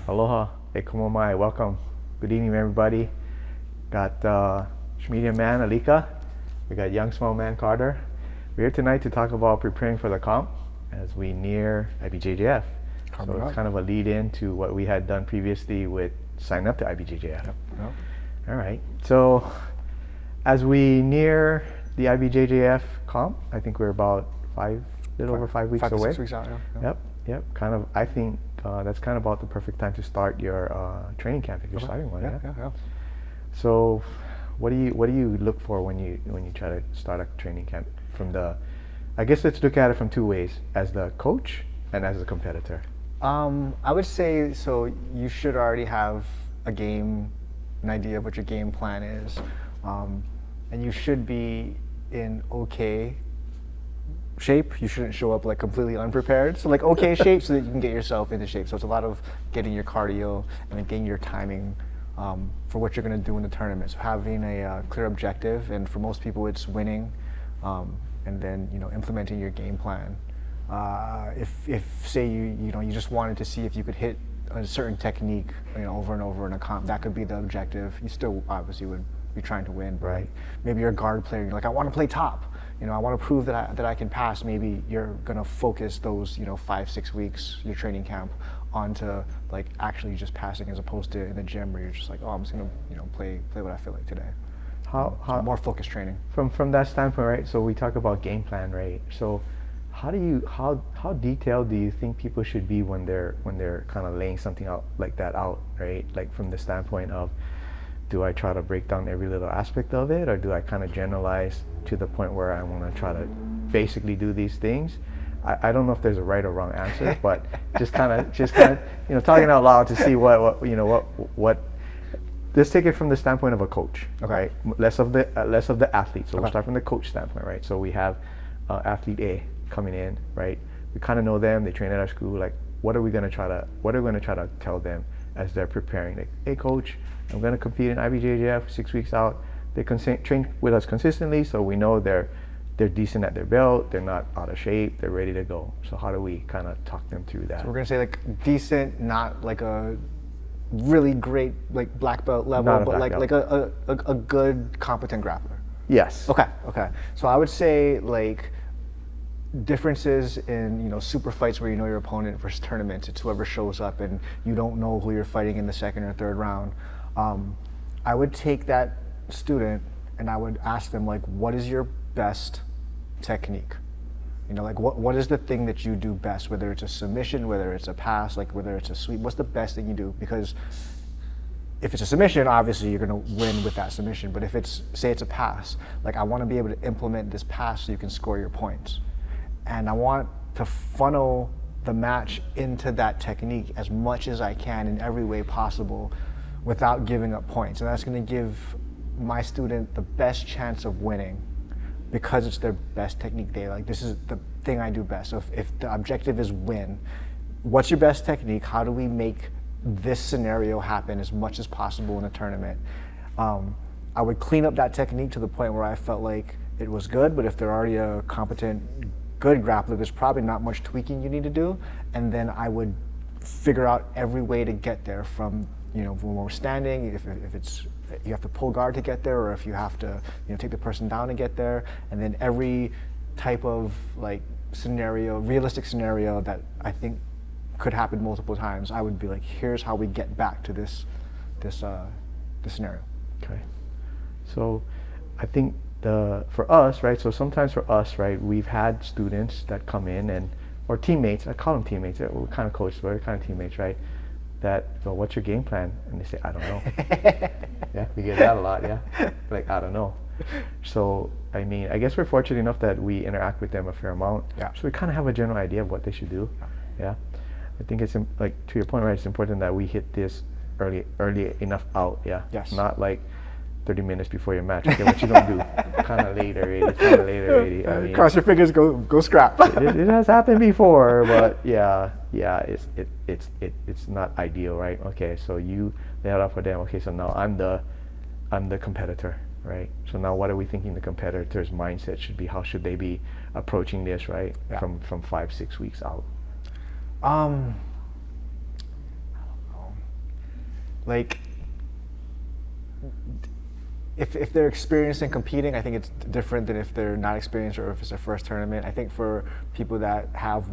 Aloha, e komo mai, welcome. Good evening, everybody. Got medium man Alika. We got young small man Carter. We're here tonight to talk about preparing for the comp as we near IBJJF. So it's kind of a lead in to what we had done previously with signing up to IBJJF. Yep. All right. So as we near the IBJJF comp, I think we're about over 5 weeks away. 6 weeks out. Yeah. Yep. Kind of. I think that's kind of about the perfect time to start your training camp if you're starting one. Yeah. So, what do you look for when you try to start a training camp? I guess let's look at it from two ways: as the coach and as a competitor. I would say so. You should already have an idea of what your game plan is, and you should be in okay shape. You shouldn't show up like completely unprepared. So like okay shape so that you can get yourself into shape. So it's a lot of getting your cardio and then getting your timing for what you're going to do in the tournament. So having a clear objective, and for most people it's winning, and then implementing your game plan. If say you just wanted to see if you could hit a certain technique over and over in a comp, that could be the objective. You still obviously would be trying to win, but right. Maybe you're a guard player. You're like, I want to play top. I want to prove that I can pass. Maybe you're gonna focus those 5-6 weeks your training camp onto like actually just passing, as opposed to in the gym where you're just like, oh, I'm just gonna play what I feel like today. How more focused training. From that standpoint, right? So we talk about game plan, right? So how detailed do you think people should be when they're kind of laying something out like that out, right? Like from the standpoint of, do I try to break down every little aspect of it, or do I kind of generalize to the point where I want to try to basically do these things? I don't know if there's a right or wrong answer, but just kind of talking out loud to see what. Let's take it from the standpoint of a coach, okay. Right? Less of the athlete. So we'll start from the coach standpoint, right? So we have athlete A coming in, right? We kind of know them. They train at our school. Like, what are we going to try to tell them as they're preparing? Like, hey, coach, I'm going to compete in IBJJF 6 weeks out. They train with us consistently, so we know they're decent at their belt. They're not out of shape. They're ready to go. So how do we kind of talk them through that? So we're going to say like decent, not like a really great like black belt level, but like a good competent grappler. Yes. Okay. So I would say like differences in super fights where your opponent versus tournaments. It's whoever shows up and you don't know who you're fighting in the second or third round. I would take that student and I would ask them like, what is your best technique? Like what is the thing that you do best, whether it's a submission, whether it's a pass, like whether it's a sweep, what's the best thing you do? Because if it's a submission, obviously you're gonna win with that submission. But if say it's a pass, like I wanna be able to implement this pass so you can score your points. And I want to funnel the match into that technique as much as I can in every way possible without giving up points. And that's gonna give my student the best chance of winning because it's their best technique day. Like, this is the thing I do best. So if the objective is win, what's your best technique? How do we make this scenario happen as much as possible in a tournament? I would clean up that technique to the point where I felt like it was good, but if they're already a competent, good grappler, there's probably not much tweaking you need to do. And then I would figure out every way to get there from, when we're standing, if it's, you have to pull guard to get there, or if you have to, take the person down to get there. And then every type of like scenario, realistic scenario that I think could happen multiple times, I would be like, here's how we get back to this scenario. Okay. So I think for us, right, so sometimes for us, right, we've had students that come in or teammates, I call them teammates, we're kind of coaches, but we're kind of teammates, right, that go, what's your game plan? And they say, I don't know. Yeah, we get that a lot, yeah. Like, I don't know. So, I mean, I guess we're fortunate enough that we interact with them a fair amount. Yeah. So we kind of have a general idea of what they should do. Yeah. I think it's, like, to your point, right, it's important that we hit this early enough out, yeah. Yes. Not like 30 minutes before your match. Okay, what you gonna do? Kind of later already. I mean, cross your fingers, go scrap. it has happened before, but yeah, it's not ideal, right? Okay, so you lay it out for them. Okay, so now I'm the competitor, right? So now what are we thinking the competitor's mindset should be? How should they be approaching this, right? Yeah. From 5-6 weeks out. I don't know. like, if they're experienced in competing, I think it's different than if they're not experienced or if it's their first tournament. I think for people that have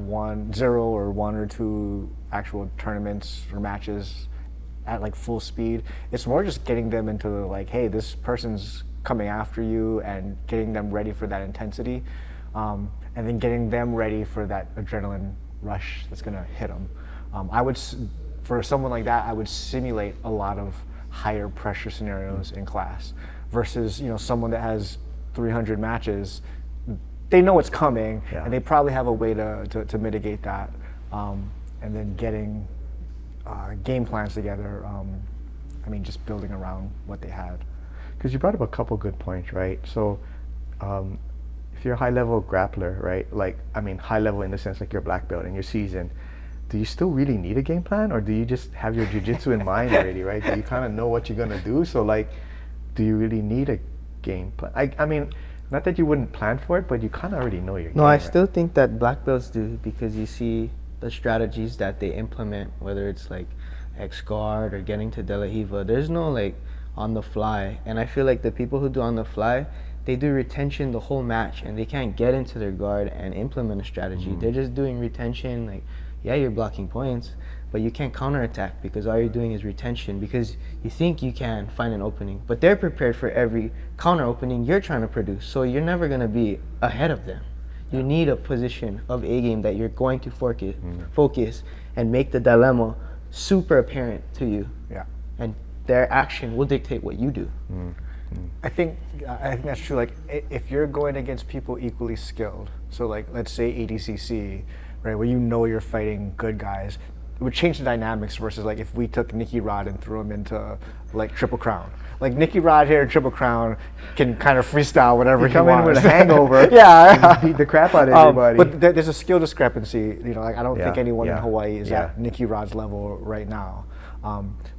0 or 1 or 2 actual tournaments or matches at like full speed, it's more just getting them into the, like, hey, this person's coming after you, and getting them ready for that intensity, and then getting them ready for that adrenaline rush that's gonna hit them. For someone like that, I would simulate a lot of higher pressure scenarios in class versus, you know, someone that has 300 matches. They know it's coming, and they probably have a way to mitigate that, and then getting game plans together. I mean, just building around what they had. Because you brought up a couple good points, right? So if you're a high-level grappler, right, like, I mean, high-level in the sense like you're a black belt and you're seasoned, do you still really need a game plan, or do you just have your jiu-jitsu in mind already, right? Do you kind of know what you're gonna do? So like, do you really need a game plan? I mean, not that you wouldn't plan for it, but you kind of already know your game. No, I still think that black belts do, because you see the strategies that they implement, whether it's like X guard or getting to De La Hiva. There's no like on the fly, and I feel like the people who do on the fly, they do retention the whole match, and they can't get into their guard and implement a strategy. They're just doing retention. Like, yeah, you're blocking points, but you can't counterattack because all you're doing is retention, because you think you can find an opening, but they're prepared for every counter opening you're trying to produce, so you're never going to be ahead of them. You need a position of A game that you're going to focus and make the dilemma super apparent to you. Yeah. And their action will dictate what you do. I think that's true. Like, if you're going against people equally skilled, so like, let's say ADCC, right, where you know you're fighting good guys, it would change the dynamics versus like if we took Nicky Rod and threw him into like Triple Crown. Like, Nicky Rod here in Triple Crown can kind of freestyle whatever he wants. Come in with a hangover. Yeah. Beat the crap out of everybody. But there's a skill discrepancy. You know, like, I don't think anyone in Hawaii is at Nicky Rod's level right now.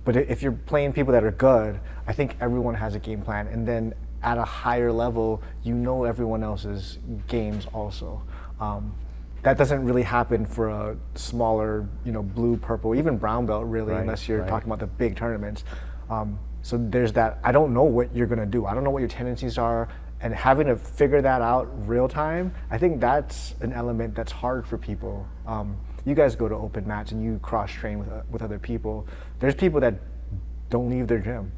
But if you're playing people that are good, I think everyone has a game plan. And then at a higher level, you know everyone else's games also. That doesn't really happen for a smaller, you know, blue, purple, even brown belt, really, unless you're talking about the big tournaments. So there's that. I don't know what you're gonna do. I don't know what your tendencies are, and having to figure that out real time, I think that's an element that's hard for people. You guys go to open mats and you cross train with other people. There's people that don't leave their gym.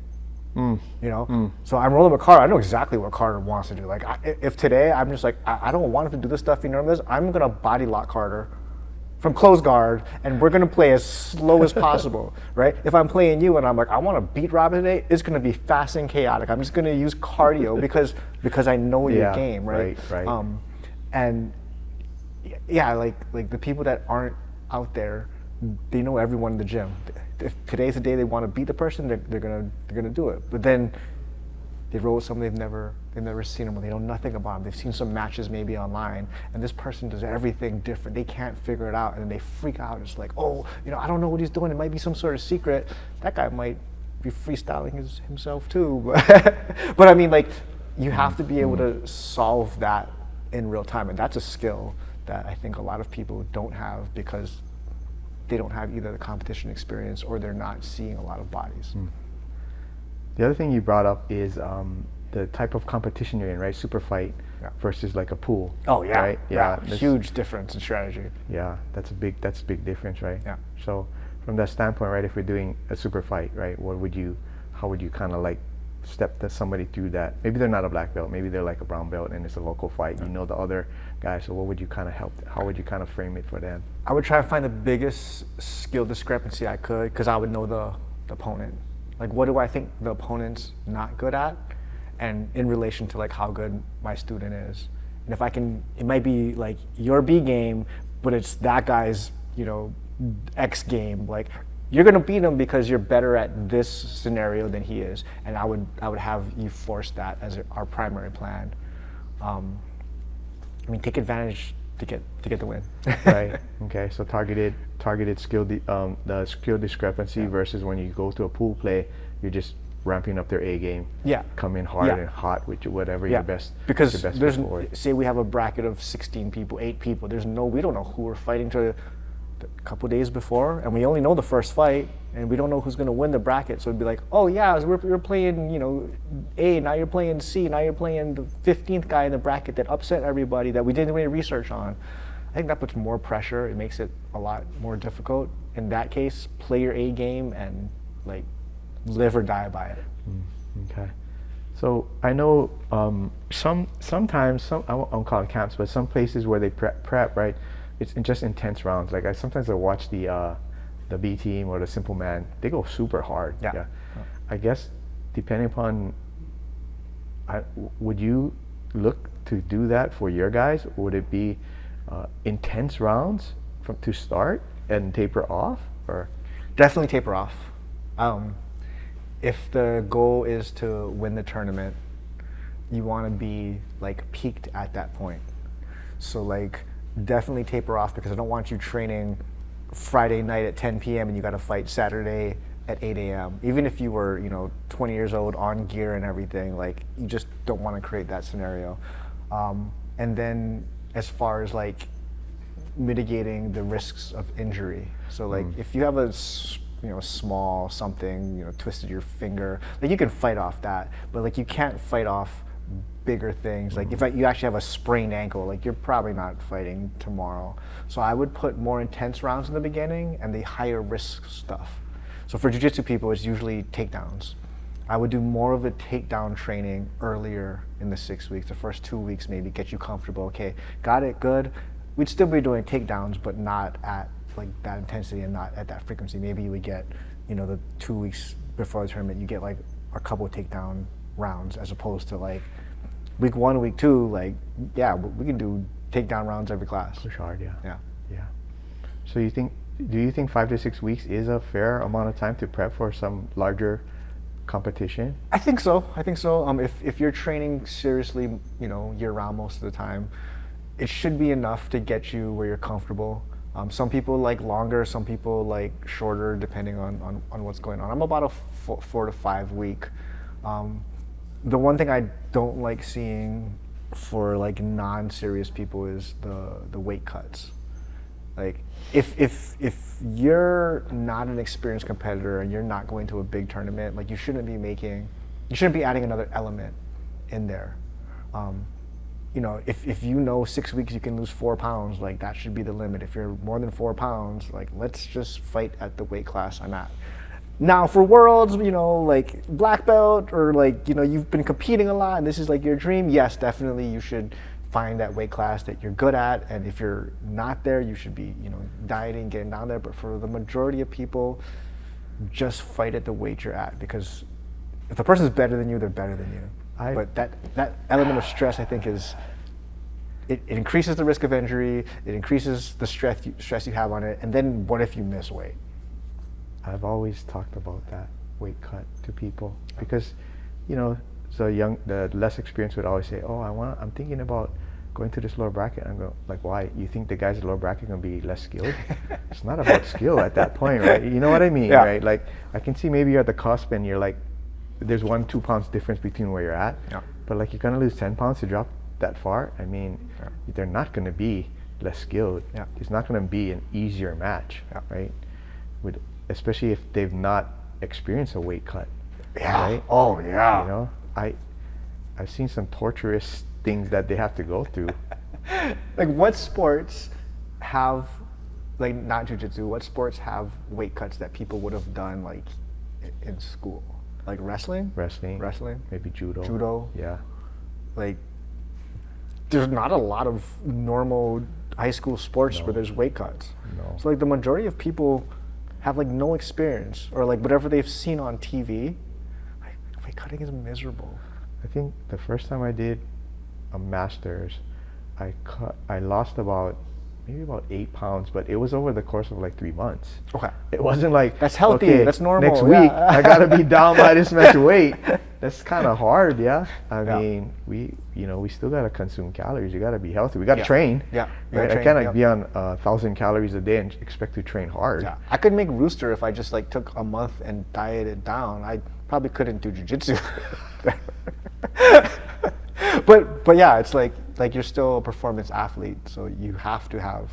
You know, so I'm rolling with Carter. I know exactly what Carter wants to do. Like, if today I'm just like, I don't want him to do the stuff he normally does, I'm gonna body lock Carter from close guard, and we're gonna play as slow as possible, right? If I'm playing you and I'm like, I want to beat Robin today, it's gonna be fast and chaotic. I'm just gonna use cardio because I know your game, right? Right. And yeah, like the people that aren't out there, they know everyone in the gym. If today's the day they want to beat the person, they're gonna do it. But then they roll with someone they've never seen them, they know nothing about them. They've seen some matches maybe online, and this person does everything different. They can't figure it out, and then they freak out. It's like, oh, you know, I don't know what he's doing. It might be some sort of secret. That guy might be freestyling himself too. But I mean, like, you have to be able to solve that in real time, and that's a skill that I think a lot of people don't have because they don't have either the competition experience or they're not seeing a lot of bodies. The other thing you brought up is the type of competition you're in, right? Super fight versus like a pool. Oh yeah, right? yeah. Huge difference in strategy. Yeah, that's a big difference, right? Yeah. So from that standpoint, right, if we're doing a super fight, right, how would you kind of like step somebody through that? Maybe they're not a black belt, maybe they're like a brown belt and it's a local fight. You know the other guy, so what would you kind of how would you kind of frame it for them? I would try to find the biggest skill discrepancy I could, because I would know the opponent. Like, what do I think the opponent's not good at, and in relation to like how good my student is. And if I can, it might be like your B game, but it's that guy's, you know, X game. Like, you're gonna beat him because you're better at this scenario than he is, and I would have you force that as our primary plan. I mean, take advantage to get the win. Right. Okay. So targeted skill, the skill discrepancy versus when you go to a pool play, you're just ramping up their A game. Yeah. Come in hard and hot with whatever your best. Because your best there's, forward. say we have a bracket of 16 people, 8 people. We don't know who we're fighting to a couple days before, and we only know the first fight, and we don't know who's going to win the bracket. So it'd be like, oh yeah, we're playing, you know, A, now you're playing C, now you're playing the 15th guy in the bracket that upset everybody that we didn't do any research on. I think that puts more pressure. It makes it a lot more difficult. In that case, play your A game and like live or die by it. Okay. So I know sometimes I won't call it camps, but some places where they prep, right? It's just intense rounds. Like sometimes I watch the B team or the Simple Man. They go super hard. Yeah. I guess depending upon, would you look to do that for your guys? Would it be intense rounds to start and taper off, or? Definitely taper off. If the goal is to win the tournament, you want to be like peaked at that point. So like definitely taper off, because I don't want you training Friday night at 10 p.m. and you got to fight Saturday at 8 a.m. Even if you were, you know, 20 years old, on gear and everything, like you just don't want to create that scenario. And then as far as like mitigating the risks of injury, so like if you have a small something, you know, twisted your finger, like you can fight off that, but like you can't fight off bigger things. Like if you actually have a sprained ankle, like you're probably not fighting tomorrow. So I would put more intense rounds in the beginning and the higher risk stuff. So for jiu-jitsu people, it's usually takedowns. I would do more of a takedown training earlier in the 6 weeks. The first 2 weeks maybe get you comfortable. Okay, got it, good. We'd still be doing takedowns, but not at like that intensity and not at that frequency. Maybe you would get, you know, the 2 weeks before the tournament, you get like a couple of takedown rounds, as opposed to like week 1, week 2, like, yeah, we can do takedown rounds every class. Push hard, yeah. Yeah. Yeah. So do you think 5 to 6 weeks is a fair amount of time to prep for some larger competition? I think so. If you're training seriously, you know, year round most of the time, it should be enough to get you where you're comfortable. Some people like longer, some people like shorter, depending on what's going on. I'm about a 4 to 5 week. The one thing I don't like seeing for like non-serious people is the weight cuts. Like if you're not an experienced competitor and you're not going to a big tournament, like you shouldn't be adding another element in there. You know, if you know 6 weeks you can lose 4 pounds, like that should be the limit. If you're more than 4 pounds, like let's just fight at the weight class I'm at. Now for worlds, you know, like black belt, or like, you know, you've been competing a lot and this is like your dream, yes, definitely you should find that weight class that you're good at. And if you're not there, you should be, you know, dieting, getting down there. But for the majority of people, just fight at the weight you're at, because if the person's better than you, they're better than you. But that element of stress, I think, it increases the risk of injury. It increases the stress you have on it. And then what if you miss weight? I've always talked about that weight cut to people, because, you know, the less experienced would always say, "Oh, I'm thinking about going to this lower bracket." I'm going, like, why? You think the guys in the lower bracket are going to be less skilled? It's not about skill at that point, right? You know what I mean, right? Like, I can see maybe you're at the cusp and you're like, there's 1-2 pounds difference between where you're at, but like you're going to lose 10 pounds to drop that far. I mean, they're not going to be less skilled. It's not going to be an easier match, right? Especially if they've not experienced a weight cut. Right? Oh yeah. You know, I've seen some torturous things that they have to go through. Like what sports have, like not jiu-jitsu, what sports have weight cuts that people would have done like in school? Like wrestling? Wrestling. Maybe judo. Judo. Yeah. Like there's not a lot of normal high school sports where there's weight cuts. No. So like the majority of people have like no experience, or like whatever they've seen on TV, like weight cutting is miserable. I think the first time I did a Masters, I lost maybe about 8 pounds, but it was over the course of like 3 months. Okay. It wasn't like, that's healthy, okay, that's normal. Next week I gotta be down by this much weight. That's kind of hard, I mean, we still gotta consume calories. You gotta be healthy. We gotta train. Right? I can't be on 1,000 calories a day and expect to train hard. Yeah. I could make Rooster if I just like took a month and dieted down. I probably couldn't do jiu-jitsu. But yeah, it's like you're still a performance athlete, so you have to have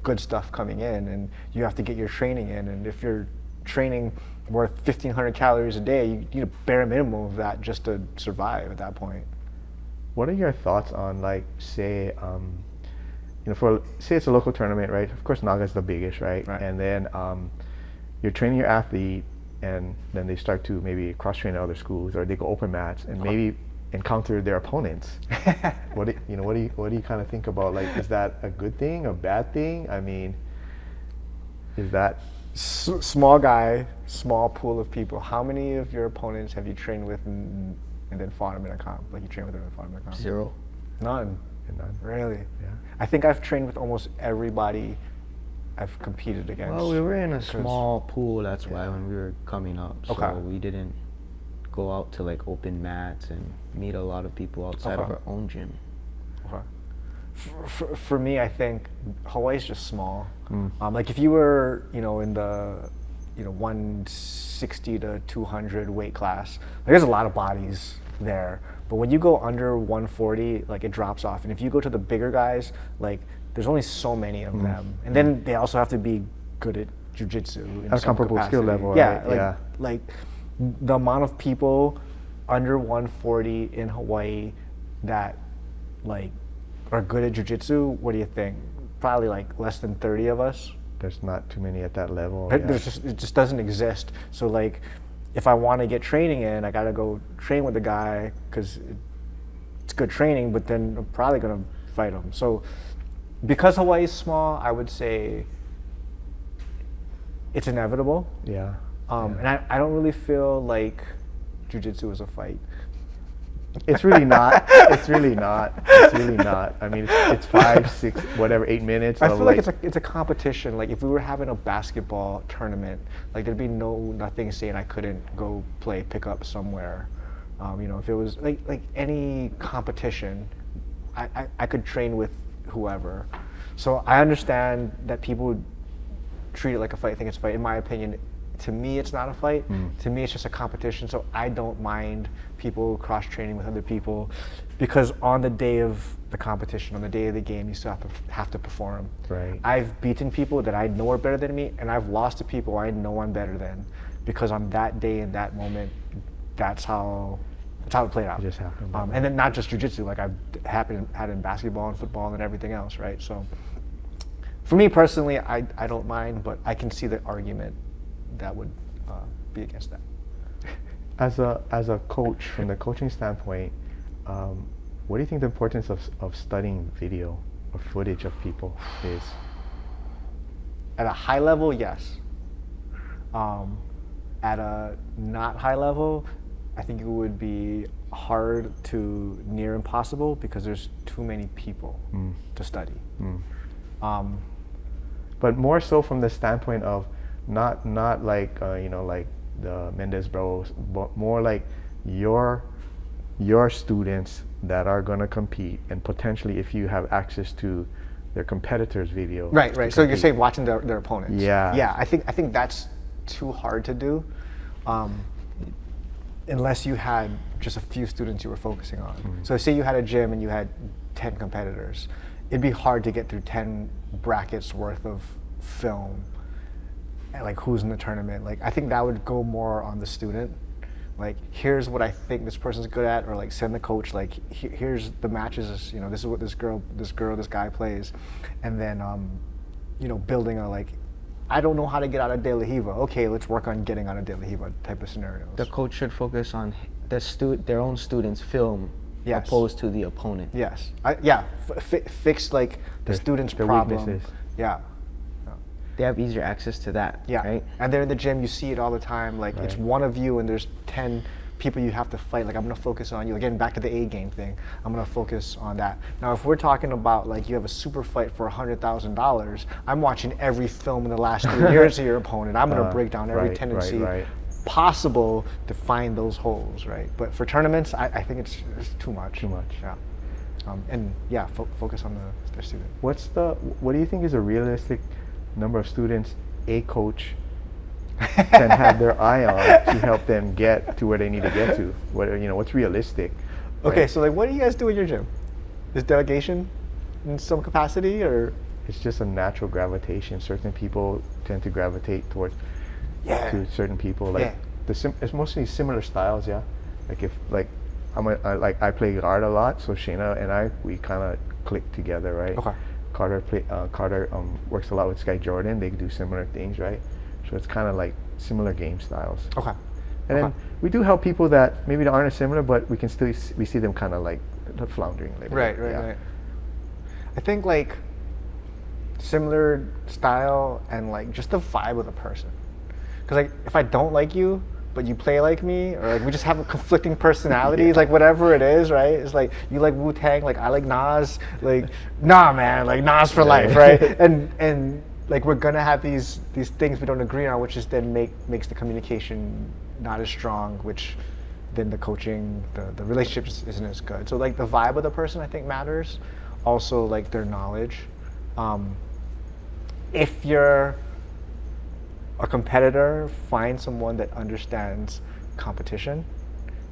good stuff coming in, and you have to get your training in. And if you're training worth 1,500 calories a day, you need a bare minimum of that just to survive at that point. What are your thoughts on, like, say, say it's a local tournament, right? Of course, Naga's the biggest, right? And then you're training your athlete, and then they start to maybe cross-train at other schools, or they go open mats, and maybe encounter their opponents. What do you kind of think about, like, is that a good thing, a bad thing? I mean, is that small guy, small pool of people? How many of your opponents have you trained with and then fought them in a comp? Like, you trained with them and fought them in a comp? 0. None. None. Really? Yeah. I think I've trained with almost everybody I've competed against. Well, we were in a small pool, that's why, when we were coming up. So we didn't go out to, like, open mats and meet a lot of people outside of our own gym. For me, I think Hawaii's just small. Like, if you were, in the 160 to 200 weight class, like, there's a lot of bodies there. But when you go under 140, like, it drops off. And if you go to the bigger guys, like, there's only so many of them. And then they also have to be good at jiu-jitsu. At a comparable skill level, yeah, right? Like the amount of people under 140 in Hawaii that, like, are good at jiu-jitsu, what do you think? Probably, like, less than 30 of us. There's not too many at that level. It just doesn't exist. So, like, if I want to get training in, I gotta go train with the guy because it's good training, but then I'm probably gonna fight him. So, because Hawaii is small, I would say it's inevitable. Yeah. And I don't really feel like jiu-jitsu is a fight. It's really not. It's really not. It's really not. I mean, it's 5, 6, whatever, 8 minutes. I feel like it's a competition. Like, if we were having a basketball tournament, like, there'd be nothing saying I couldn't go play pickup somewhere. If it was like any competition, I could train with whoever. So I understand that people would treat it like a fight. I think it's a fight. In my opinion, to me, it's not a fight. To me, it's just a competition. So I don't mind people cross-training with other people, because on the day of the competition, on the day of the game, you still have to perform. Right. I've beaten people that I know are better than me, and I've lost to people I know I'm better than, because on that day, in that moment, that's how it played out. It just happened. And then not just jiu-jitsu, like I've had in basketball and football and everything else, right? So for me personally, I don't mind, but I can see the argument that would be against that. As a coach, from the coaching standpoint, what do you think the importance of studying video or footage of people is? At a high level, yes. At a not high level, I think it would be hard to near impossible, because there's too many people to study. But more so from the standpoint of not like like the Mendez Bros, but more like your students that are going to compete, and potentially if you have access to their competitors' video. Right. So you're saying watching their opponents. Yeah. Yeah. I think that's too hard to do, unless you had just a few students you were focusing on. So say you had a gym and you had 10 competitors, it'd be hard to get through 10 brackets worth of film. And, like, who's in the tournament? Like, I think that would go more on the student. Like, here's what I think this person's good at, or, like, send the coach, like, here's the matches, this is what this guy plays. And then, building a, like, I don't know how to get out of De La Riva. Okay, let's work on getting out of De La Riva type of scenarios. The coach should focus on their own students' film, opposed to the opponent. Yes. Fix, like, the student's problem. Weaknesses. Yeah. They have easier access to that, right? And they're in the gym, you see it all the time. Like, it's one of you and there's 10 people you have to fight. Like, I'm gonna focus on you. Again, back to the A game thing. I'm gonna focus on that. Now, if we're talking about, like, you have a super fight for $100,000, I'm watching every film in the last 3 years of your opponent. I'm gonna break down every tendency possible to find those holes, right? But for tournaments, I think it's too much. Yeah. Focus on the student. What do you think is a realistic number of students a coach can have their eye on to help them get to where they need to get to? What's realistic? Okay, so, like, what do you guys do in your gym? Is delegation in some capacity, or? it's just a natural gravitation. Certain people tend to gravitate towards to certain people. Like it's mostly similar styles. Yeah, like if like I play guard a lot, so Shayna and we kind of click together, right? Okay. Carter works a lot with Sky Jordan. They do similar things, right? So it's kind of like similar game styles. Okay. And then we do help people that maybe aren't as similar, but we can still we see them kind of like floundering a little bit. Right. I think like similar style and like just the vibe of the person. Because like if I don't like you, but you play like me, or like we just have a conflicting personalities, like whatever it is, right? It's like you like Wu-Tang, like I like Nas, like nah man, like Nas for life, right? And like we're gonna have these things we don't agree on, which is then makes the communication not as strong, which then the coaching, the relationship just isn't as good. So like the vibe of the person I think matters. Also like their knowledge. If you're a competitor, find someone that understands competition.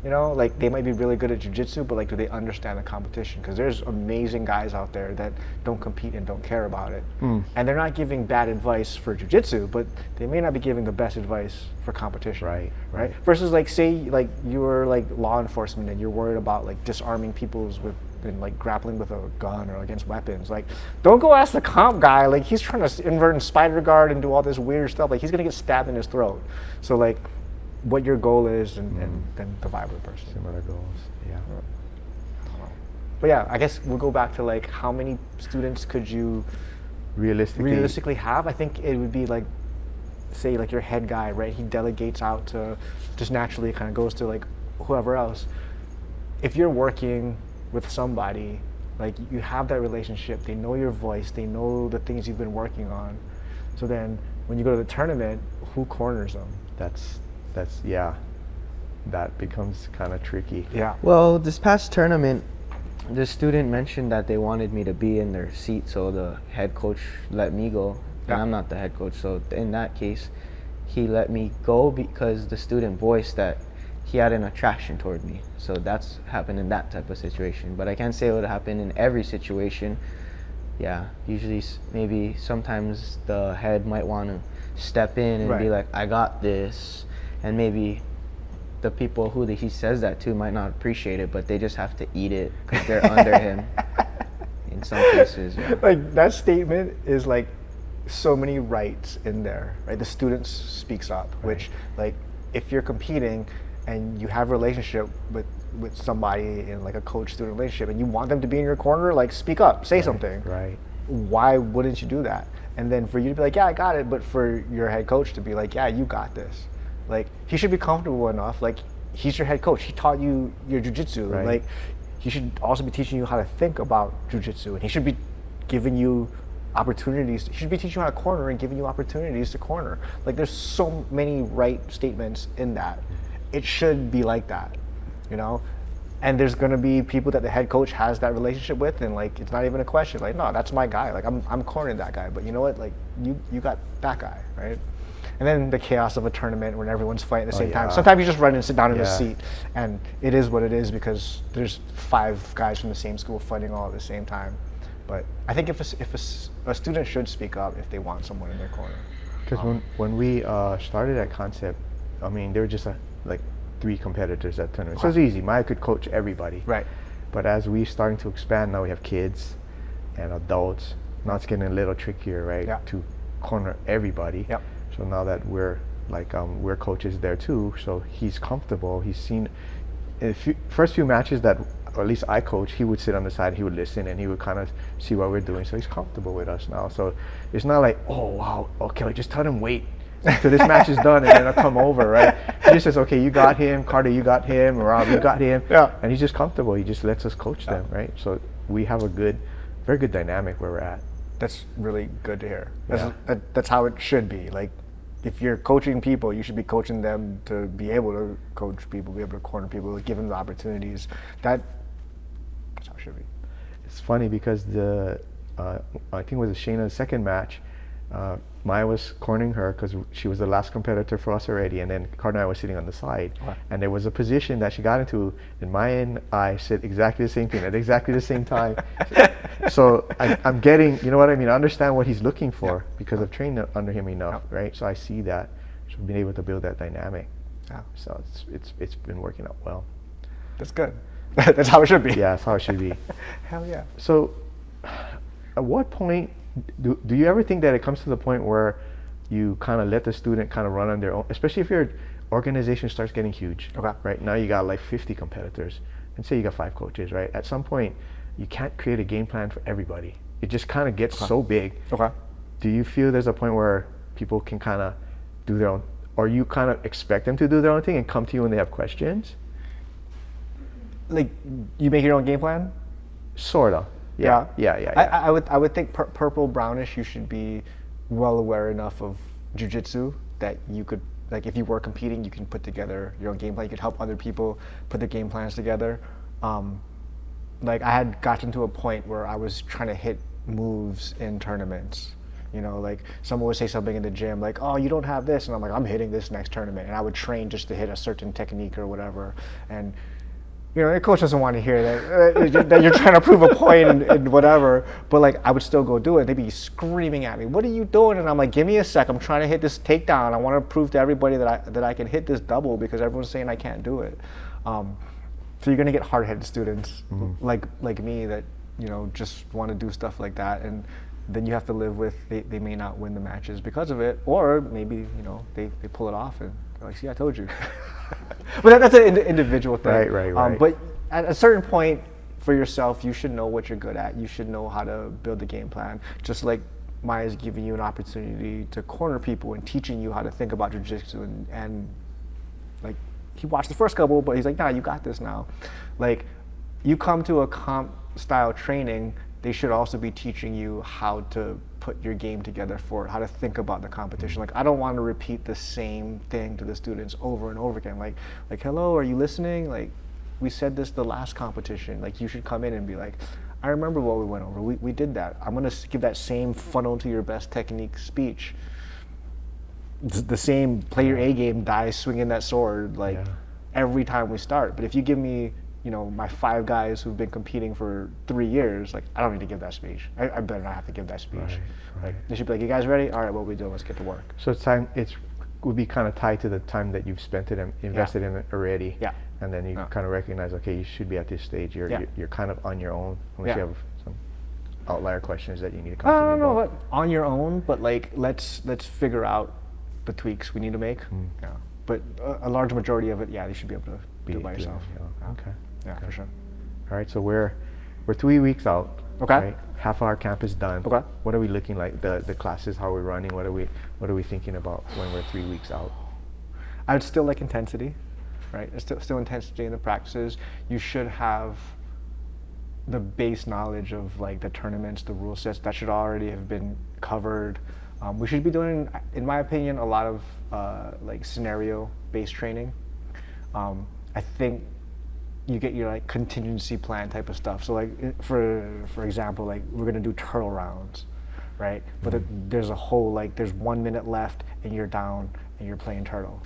You know, like they might be really good at jiu-jitsu, but like do they understand the competition? Because there's amazing guys out there that don't compete and don't care about it. And they're not giving bad advice for jiu-jitsu, but they may not be giving the best advice for competition. Right. Versus like say like you're like law enforcement and you're worried about like disarming people's and like grappling with a gun or against weapons. Like don't go ask the comp guy, like he's trying to invert and spider guard and do all this weird stuff. Like he's gonna get stabbed in his throat. So like what your goal is and then the vibe of the person. Similar goals, yeah. But yeah, I guess we'll go back to like how many students could you realistically have? I think it would be like, say like your head guy, right? He delegates out to, just naturally kind of goes to like whoever else. If you're working with somebody, like you have that relationship, they know your voice, they know the things you've been working on. So then when you go to the tournament, who corners them? That becomes kind of tricky. Yeah. Well, this past tournament, the student mentioned that they wanted me to be in their seat, so the head coach let me go. And I'm not the head coach, so in that case, he let me go because the student voiced that he had an attraction toward me. So that's happened in that type of situation. But I can't say it would happen in every situation. Yeah, usually maybe sometimes the head might want to step in and be like, I got this. And maybe the people who he says that to might not appreciate it, but they just have to eat it because they're under him in some cases. Yeah. Like that statement is like so many rights in there, right? The student speaks up, which like if you're competing and you have a relationship with somebody in like a coach-student relationship and you want them to be in your corner, like speak up, say something. Right. Why wouldn't you do that? And then for you to be like, yeah, I got it, but for your head coach to be like, yeah, you got this. Like he should be comfortable enough. Like he's your head coach. He taught you your jiu-jitsu. Like he should also be teaching you how to think about jiu-jitsu, and he should be giving you opportunities. He should be teaching you how to corner and giving you opportunities to corner. Like there's so many right statements in that. It should be like that, you know? And there's gonna be people that the head coach has that relationship with, and like it's not even a question. Like, no, that's my guy. Like I'm cornering that guy. But you know what? Like you got that guy, right? And then the chaos of a tournament when everyone's fighting at the same time. Sometimes you just run and sit down in the seat, and it is what it is because there's 5 guys from the same school fighting all at the same time. But I think if a student should speak up if they want someone in their corner. Because when we started at Concept, I mean, there were just like 3 competitors at tournament. So it was easy. Maya could coach everybody. Right. But as we're starting to expand, now we have kids and adults. Now it's getting a little trickier, right? Yeah. To corner everybody. Yep. So now that we're like we're coaches there too, so he's comfortable. He's seen in the first few matches that, or at least I coach, he would sit on the side, he would listen, and he would kind of see what we're doing. So he's comfortable with us now. So it's not like, oh wow, okay, like just tell him wait till this match is done and then I'll come over, right? He just says, okay, you got him, Carter, you got him, Rob, you got him, and he's just comfortable. He just lets us coach them, right? So we have a very good dynamic where we're at. That's really good to hear. That's how it should be. Like, if you're coaching people, you should be coaching them to be able to coach people, be able to corner people, give them the opportunities. That's how it should be. It's funny because I think it was Shayna's second match. Maya was cornering her because she was the last competitor for us already, and then Carter and I was sitting on the side. Okay. And there was a position that she got into, and Maya and I said exactly the same thing at exactly the same time. So I'm getting, you know what I mean? I understand what he's looking for because I've trained under him enough, right? So I see that. So I've been able to build that dynamic. Yeah. So it's been working out well. That's good. That's how it should be. Yeah, that's how it should be. Hell yeah. So at what point do you ever think that it comes to the point where you kind of let the student kind of run on their own, especially if your organization starts getting huge? Okay. Right now you got like 50 competitors, and say you got 5 coaches, right? At some point you can't create a game plan for everybody. It just kind of gets so big. Okay. Do you feel there's a point where people can kind of do their own, or you kind of expect them to do their own thing and come to you when they have questions? Like, you make your own game plan? Sorta. Yeah. I would think purple brownish, you should be well aware enough of jiu-jitsu that you could, like, if you were competing, you can put together your own game plan. You could help other people put their game plans together. Like, I had gotten to a point where I was trying to hit moves in tournaments. You know, like, someone would say something in the gym, like, oh, you don't have this, and I'm like, I'm hitting this next tournament, and I would train just to hit a certain technique or whatever. And you know, the coach doesn't want to hear that you're trying to prove a point and whatever, but like, I would still go do it. They'd be screaming at me, what are you doing? And I'm like, give me a sec, I'm trying to hit this takedown. I want to prove to everybody that I can hit this double because everyone's saying I can't do it. So you're gonna get hard-headed students like me that, you know, just want to do stuff like that, and then you have to live with they may not win the matches because of it, or maybe, you know, they pull it off and they're like, see, I told you. But that's an individual thing. Right. But at a certain point for yourself, you should know what you're good at. You should know how to build a game plan. Just like Maya's giving you an opportunity to corner people and teaching you how to think about jiu-jitsu, and like, he watched the first couple, but he's like, nah, you got this now. Like, you come to a comp style training, they should also be teaching you how to put your game together for it, how to think about the competition. Like, I don't want to repeat the same thing to the students over and over again. Like, hello, are you listening? Like, we said this the last competition. Like, you should come in and be like, I remember what we went over. We did that. I'm going to give that same funnel to your best technique speech. The same play your A game, die swinging that sword, like, every time we start. But if you give me, you know, my 5 guys who've been competing for 3 years, like, I don't need to give that speech. I better not have to give that speech. Right. Like, they should be like, you guys ready? All right, what we doing? Let's get to work. So it would be kind of tied to the time that you've spent it and invested in it already. Yeah. And then you kind of recognize, okay, you should be at this stage. You're kind of on your own, unless you have some outlier questions that you need to come to me about. I don't know what on your own, but like, let's figure out the tweaks we need to make. Yeah. But a large majority of it, you should be able to do it by yourself. Okay. Yeah, for sure. All right, so we're 3 weeks out. Okay. Right? Half our camp is done. Okay. What are we looking like? The classes, how we're running? What are we thinking about when we're 3 weeks out? I would still like intensity, right? It's still intensity in the practices. You should have the base knowledge of like the tournaments, the rule sets. That should already have been covered. We should be doing, in my opinion, a lot of like scenario-based training. I think you get your like contingency plan type of stuff. So like for example, like we're gonna do turtle rounds, right? But there's a whole like there's 1 minute left and you're down and you're playing turtle,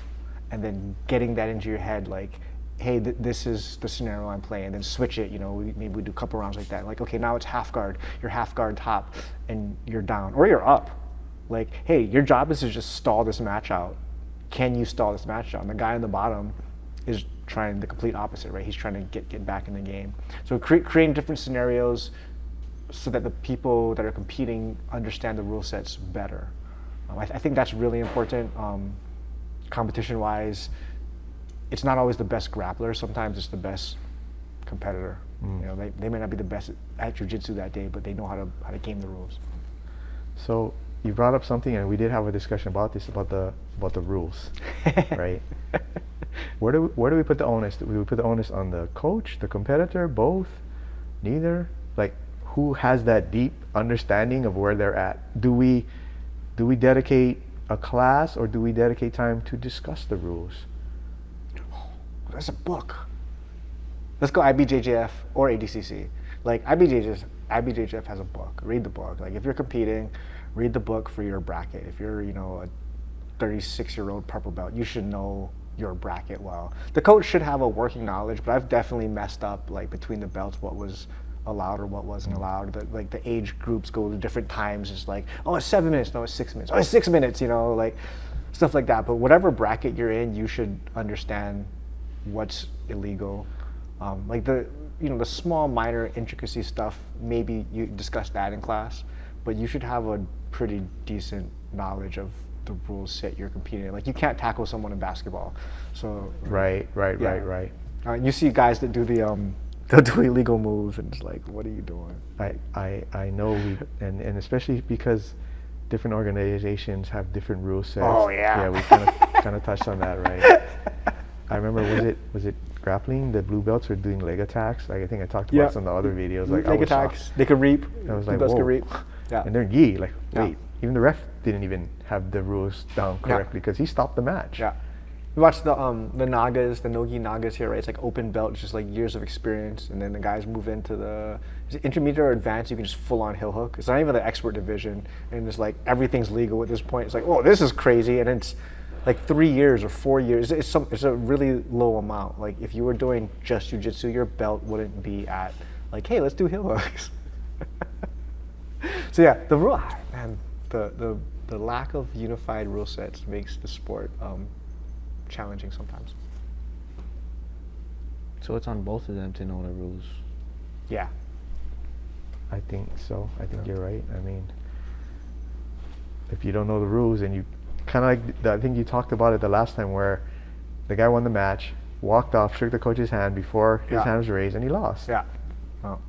and then getting that into your head like, hey, this is the scenario I'm playing. Then switch it. You know, maybe we do a couple rounds like that. Like, okay, now it's half guard. You're half guard top and you're down or you're up. Like, hey, your job is to just stall this match out. Can you stall this match out? And the guy on the bottom is trying the complete opposite, right? He's trying to get back in the game. So creating different scenarios so that the people that are competing understand the rule sets better. I think that's really important. Competition-wise, it's not always the best grappler. Sometimes it's the best competitor. You know, they may not be the best at jiu-jitsu that day, but they know how to game the rules. So you brought up something, and we did have a discussion about this, about the rules, right? Where do we put the onus? Do we put the onus on the coach, the competitor, both, neither? Like, who has that deep understanding of where they're at? Do we dedicate a class, or do we dedicate time to discuss the rules? There's a book. Let's go IBJJF or ADCC. Like IBJJF has a book. Read the book. Like if you're competing, read the book for your bracket. If you're, you know, a 36-year-old purple belt, you should know your bracket well. The coach should have a working knowledge, but I've definitely messed up like between the belts what was allowed or what wasn't allowed. Like the age groups go to different times. It's like, oh, it's 7 minutes. No, it's 6 minutes. Oh, it's 6 minutes. You know, like stuff like that. But whatever bracket you're in, you should understand what's illegal. Like the small minor intricacy stuff. Maybe you discuss that in class, but you should have a pretty decent knowledge of the rules set you're competing in. Like you can't tackle someone in basketball. So Right. you see guys that do they'll do illegal moves, and it's like, what are you doing? I know, and especially because different organizations have different rule sets. Oh yeah. Yeah, we kind of touched on that, right? I remember, was it grappling? The blue belts were doing leg attacks. Like I think I talked about some of the other videos. Like leg attacks. Shocked. They could reap. I was blue like, belts whoa. could reap. Yeah. And they're gi. Like, wait, even the ref didn't even have the rules down correctly because he stopped the match. Yeah. We watched the Nagas, the Nogi Nagas here, right? It's like open belt, just like years of experience, and then the guys move into the intermediate or advanced. You can just full on heel hook. It's not even the expert division, and it's like everything's legal at this point. It's like, oh, this is crazy, and it's like 3 years or 4 years. It's a really low amount. Like if you were doing just jiu-jitsu, your belt wouldn't be at like, hey, let's do heel hooks. So yeah, the rule, man, the lack of unified rule sets makes the sport challenging sometimes. So it's on both of them to know the rules. Yeah. I think so. I think you're right. I mean, if you don't know the rules, and you kind of like, I think you talked about it the last time where the guy won the match, walked off, shook the coach's hand before his hand was raised, and he lost. Yeah. Oh.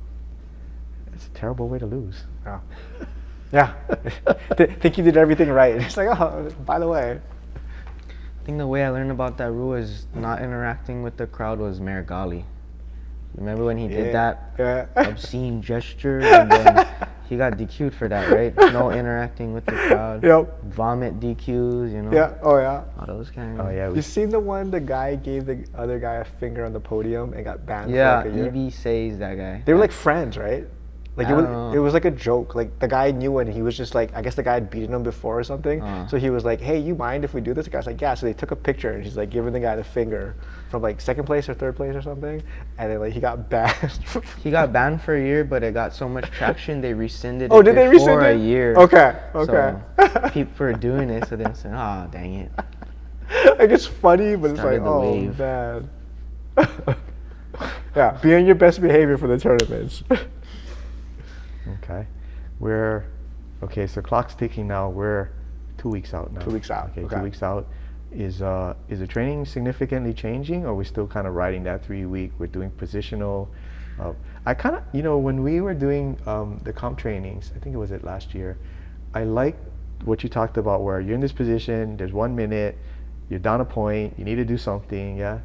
It's a terrible way to lose. Yeah. Yeah. Think you did everything right. It's like, oh, by the way. I think the way I learned about that rule is not interacting with the crowd was Marigali. Remember when he did that obscene gesture, and then he got DQ'd for that, right? No interacting with the crowd. Yep. Vomit DQs, you know? Yeah. Oh yeah. All those kind of. Oh yeah. You seen the one the guy gave the other guy a finger on the podium and got banned Yeah, for like a year? EB says that guy. They were like friends, right? Like I don't know. it was like a joke. Like the guy knew, and he was just like, I guess the guy had beaten him before or something. So he was like, hey, you mind if we do this? The guy's like, yeah. So they took a picture, and he's like giving the guy the finger from like second place or third place or something. And then like he got banned. He got banned for a year, but it got so much traction they rescinded Oh, it did they rescind before it? a year. Okay. So people were doing it, so then saying, oh, dang it. Like it's funny, but it's like, Started the oh wave. man. Yeah, be on your best behavior for the tournaments. Okay. So clock's ticking now. We're 2 weeks out now. 2 weeks out. Okay. 2 weeks out. Is the training significantly changing, or are we still kind of riding that 3 week? We're doing positional. I kind of, when we were doing the comp trainings, I think it was last year, I like what you talked about where you're in this position, there's 1 minute, you're down a point, you need to do something. Yeah,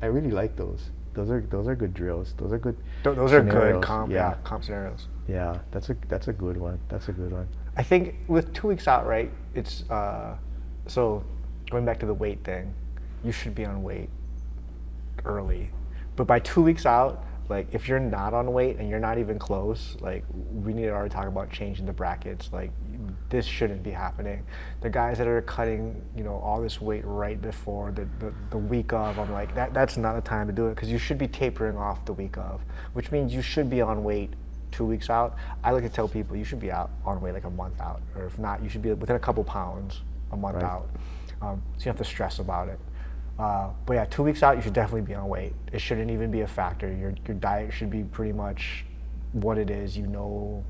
I really like those. Those are good drills. Those are good. Those are scenarios. good comp scenarios. Yeah, that's a good one. That's a good one. I think with 2 weeks out, right? It's so going back to the weight thing, you should be on weight early, but by 2 weeks out, like if you're not on weight and you're not even close, like we need to already talk about changing the brackets. Like this shouldn't be happening. The guys that are cutting, all this weight right before the week of, I'm like, that's not the time to do it, because you should be tapering off the week of, which means you should be on weight 2 weeks out. I like to tell people you should be out on weight like a month out, or if not, you should be within a couple pounds a month out. So you don't have to stress about it. But yeah, 2 weeks out, you should definitely be on weight. It shouldn't even be a factor. Your diet should be pretty much what it is. You know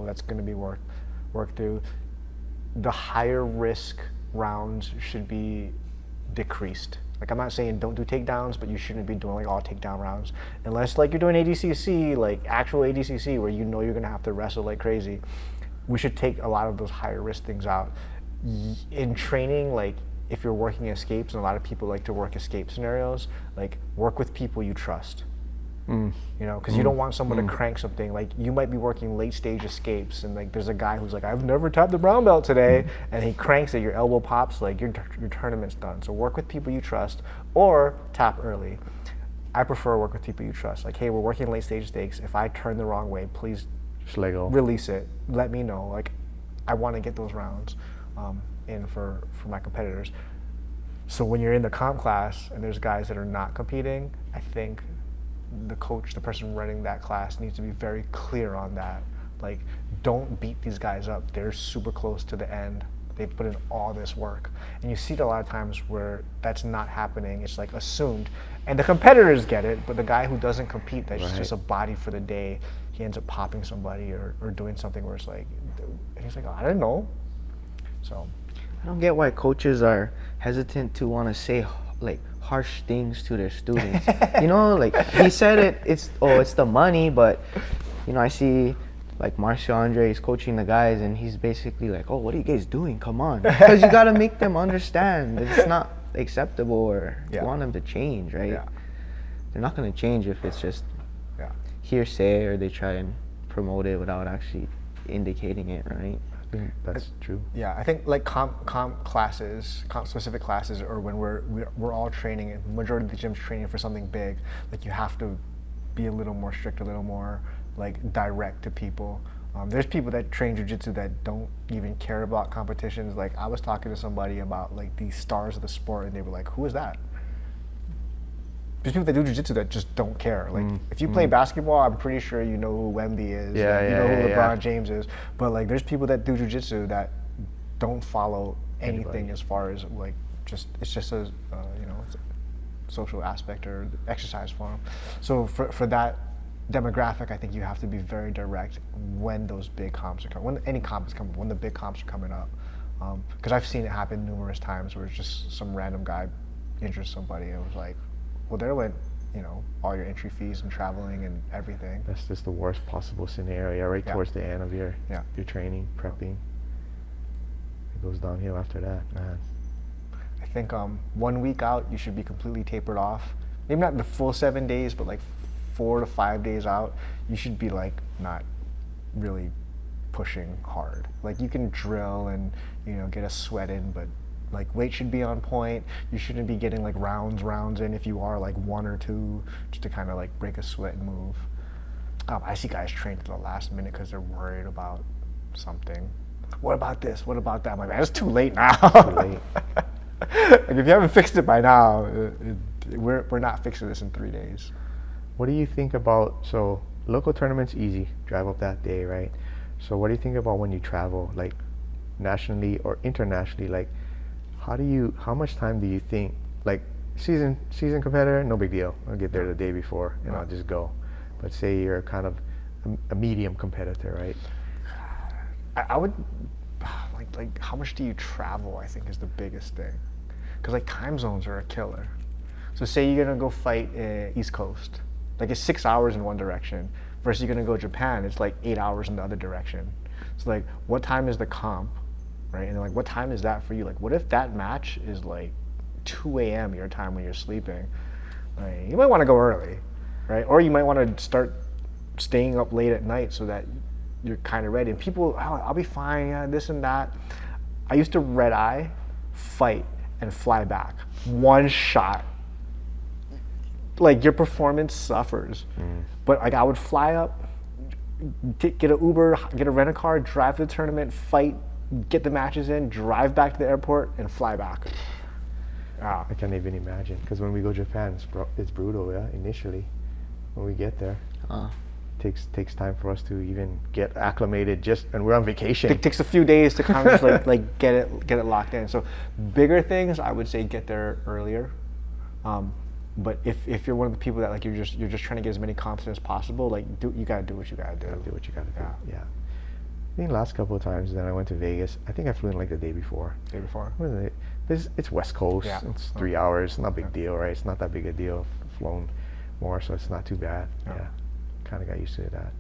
that's going to be worked through. The higher risk rounds should be decreased. Like I'm not saying don't do takedowns, but you shouldn't be doing like all takedown rounds unless like you're doing ADCC, like actual ADCC, where you're going to have to wrestle like crazy. We should take a lot of those higher risk things out. In training, like if you're working escapes, and a lot of people like to work escape scenarios, like work with people you trust. Because you don't want someone to crank something. Like you might be working late stage escapes, and like there's a guy who's like, I've never tapped the brown belt today, and he cranks it, your elbow pops, like your tournament's done. So work with people you trust, or tap early. I prefer work with people you trust. Like, hey, we're working late stage stakes. If I turn the wrong way, please Just let go. release it. Let me know. Like, I want to get those rounds in for my competitors. So when you're in the comp class and there's guys that are not competing, I think the coach, the person running that class, needs to be very clear on that. Like, don't beat these guys up. They're super close to the end. They put in all this work. And you see it a lot of times where that's not happening. It's like assumed. And the competitors get it, but the guy who doesn't compete, that's just a body for the day, he ends up popping somebody or doing something where it's like, and he's like, oh, I didn't know. So I don't get why coaches are hesitant to want to say like harsh things to their students. You know, like he said it's the money, but you know, I see like Marcio Andre is coaching the guys and he's basically like, oh, what are you guys doing? Come on. Because you got to make them understand that it's not acceptable or you want them to change, right? Yeah. They're not going to change if it's just hearsay or they try and promote it without actually indicating it, right? I think that's true. Yeah, I think like comp classes, comp specific classes, or when we're all training, and majority of the gym's training for something big, like you have to be a little more strict, a little more like direct to people. There's people that train jiu-jitsu that don't even care about competitions. Like I was talking to somebody about like the stars of the sport, and they were like, "Who is that?" There's people that do jiu-jitsu that just don't care. Like if you play basketball, I'm pretty sure you know who Wemby is. You know who LeBron James is. But like there's people that do jiu-jitsu that don't follow anything as far as like it's just a you know, it's a social aspect or exercise form. So for that demographic, I think you have to be very direct when those big comps are coming. When any comp is coming, when the big comps are coming up, because I've seen it happen numerous times where it's just some random guy injures somebody and it was like, well, there went, you know, all your entry fees and traveling and everything. That's just the worst possible scenario, right towards the end of your training, prepping. It goes downhill after that, man. I think 1 week out, you should be completely tapered off. Maybe not the full 7 days, but like 4 to 5 days out, you should be like not really pushing hard. Like you can drill and, you know, get a sweat in, but like weight should be on point. You shouldn't be getting like rounds in. If you are, like 1 or 2, just to kind of like break a sweat and move. I see guys train to the last minute because they're worried about something. What about this? What about that? I'm like, man, it's too late now. Too late. Like if you haven't fixed it by now, we're not fixing this in 3 days. What do you think about, so local tournaments, easy, drive up that day, right? So what do you think about when you travel, like nationally or internationally? Like how much time do you think, like season competitor, no big deal, I'll get there the day before and I'll just go. But say you're kind of a medium competitor, right? I would, like how much do you travel, I think is the biggest thing. Because like time zones are a killer. So say you're gonna go fight East Coast, like it's 6 hours in one direction, versus you're gonna go Japan, it's like 8 hours in the other direction. So like, what time is the comp, right? And then like, what time is that for you? Like, what if that match is like 2 a.m. your time when you're sleeping? Like, you might want to go early, right? Or you might want to start staying up late at night so that you're kind of ready. And people, oh, I'll be fine, yeah, this and that. I used to red eye, fight, and fly back. One shot. Like your performance suffers. But like I would fly up, get an Uber, get a rent-a-car, drive to the tournament, fight, get the matches in, drive back to the airport, and fly back. I can't even imagine, because when we go to Japan, it's brutal, yeah, initially, when we get there. Takes time for us to even get acclimated, and we're on vacation. It takes a few days to kind of just like get it locked in. So bigger things, I would say get there earlier. But if you're one of the people that like you're just trying to get as many comps as possible, like you gotta do what you gotta do. Do what you gotta do. Yeah. I think the last couple of times that I went to Vegas, I think I flew in like the day before. Day before. It's West Coast. Yeah. It's 3 hours. Not a big deal, right? It's not that big a deal. I've flown more, so it's not too bad. Yeah. Kind of got used to that.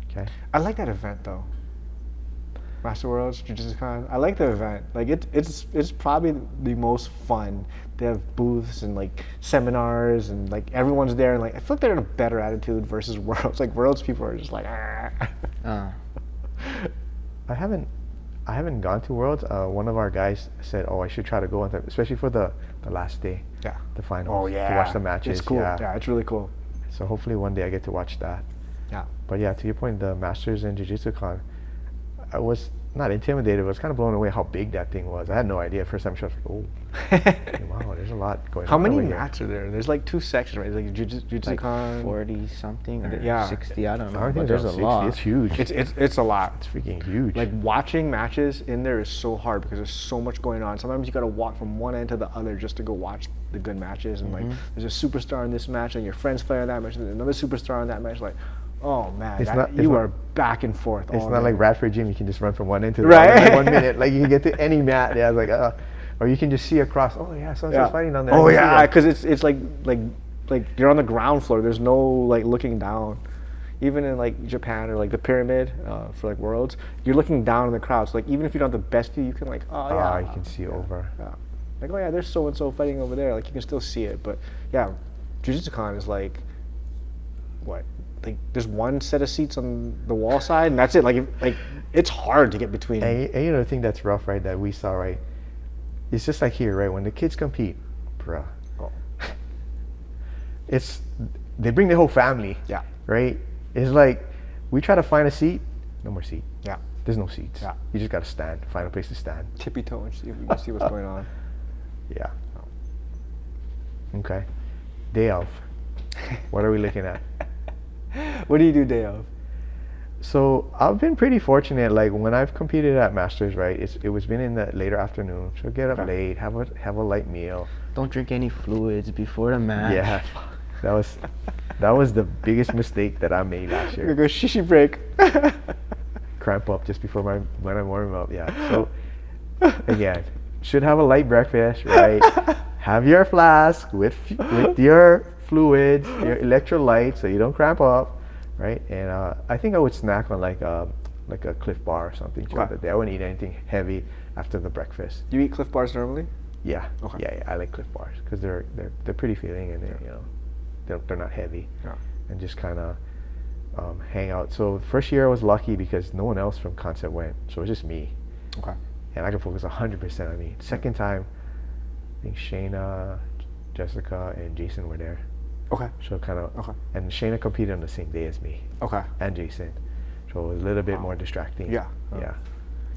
Okay. I like that event though. Master Worlds, Jiu-Jitsu Con. I like the event. Like it's probably the most fun. They have booths and like seminars and like everyone's there and like I feel like they're in a better attitude versus Worlds. Like Worlds people are just like I haven't gone to Worlds. One of our guys said, "Oh, I should try to go on that, especially for the last day, the finals. Oh yeah, to watch the matches. It's cool. Yeah, it's really cool. So hopefully one day I get to watch that. Yeah. But yeah, to your point, the Masters and Jiu-Jitsu Con, I was not intimidated, but I was kind of blown away how big that thing was. I had no idea. First time I was like, oh, wow, there's a lot going How on. many over here. mats are there? There's like 2 sections, right? There's like Jiu-Jitsu Like con. 40 something or Yeah. 60, I don't know. I think But there's a 60. lot. It's huge. It's a lot. It's freaking huge. Like watching matches in there is so hard because there's so much going on. Sometimes you gotta walk from one end to the other just to go watch the good matches. And like, there's a superstar in this match, and your friends play on that match, and there's another superstar on that match. Like, oh man, you are back and forth. It's all not day. like Radford Gym. You can just run from one end to the Right. other in 1 minute. Like you can get to any mat. Yeah, I was like, or you can just see across. Oh yeah, someone's fighting down there. Oh I can see yeah, them. because it's like you're on the ground floor. There's no like looking down. Even in like Japan or like the pyramid for like worlds, you're looking down in the crowd. So like even if you don't have the best view, you can like you can see over. Yeah. Like, oh yeah, there's so and so fighting over there. Like you can still see it. But yeah, Jiu-Jitsu con is like what? Like there's one set of seats on the wall side, and that's it. Like it's hard to get between. And you know the thing that's rough, right? That we saw, right? It's just like here, right? When the kids compete, bruh. Oh. They bring their whole family. Yeah. Right? It's like we try to find a seat, no more seat. Yeah. There's no seats. Yeah. You just gotta stand, find a place to stand. Tippy toe and see if we can see what's going on. Yeah. Okay. Day of. What are we looking at? What do you do day of? So I've been pretty fortunate. Like when I've competed at Masters, right? It was been in the later afternoon. So get up late, have a light meal. Don't drink any fluids before the match. Yeah. That was the biggest mistake that I made last We're year. gonna go shishi break. Cramp up just before when I'm warming up. Yeah. So again, should have a light breakfast, right? Have your flask with your fluids, your electrolytes, so you don't cramp up, right? And I think I would snack on like a Cliff Bar or something throughout the day. I wouldn't eat anything heavy after the breakfast. You eat Cliff Bars normally? Yeah. Okay. Yeah, I like Cliff Bars because they're pretty filling and they're not heavy. Yeah. And just kind of hang out. So first year I was lucky because no one else from Concept went, so it was just me. Okay. And I could focus 100% on me. Second time, I think Shayna, Jessica, and Jason were there. Okay. So kind of, Okay. and Shayna competed on the same day as me. Okay. And Jason. So it was a little bit more distracting. Yeah. Yeah.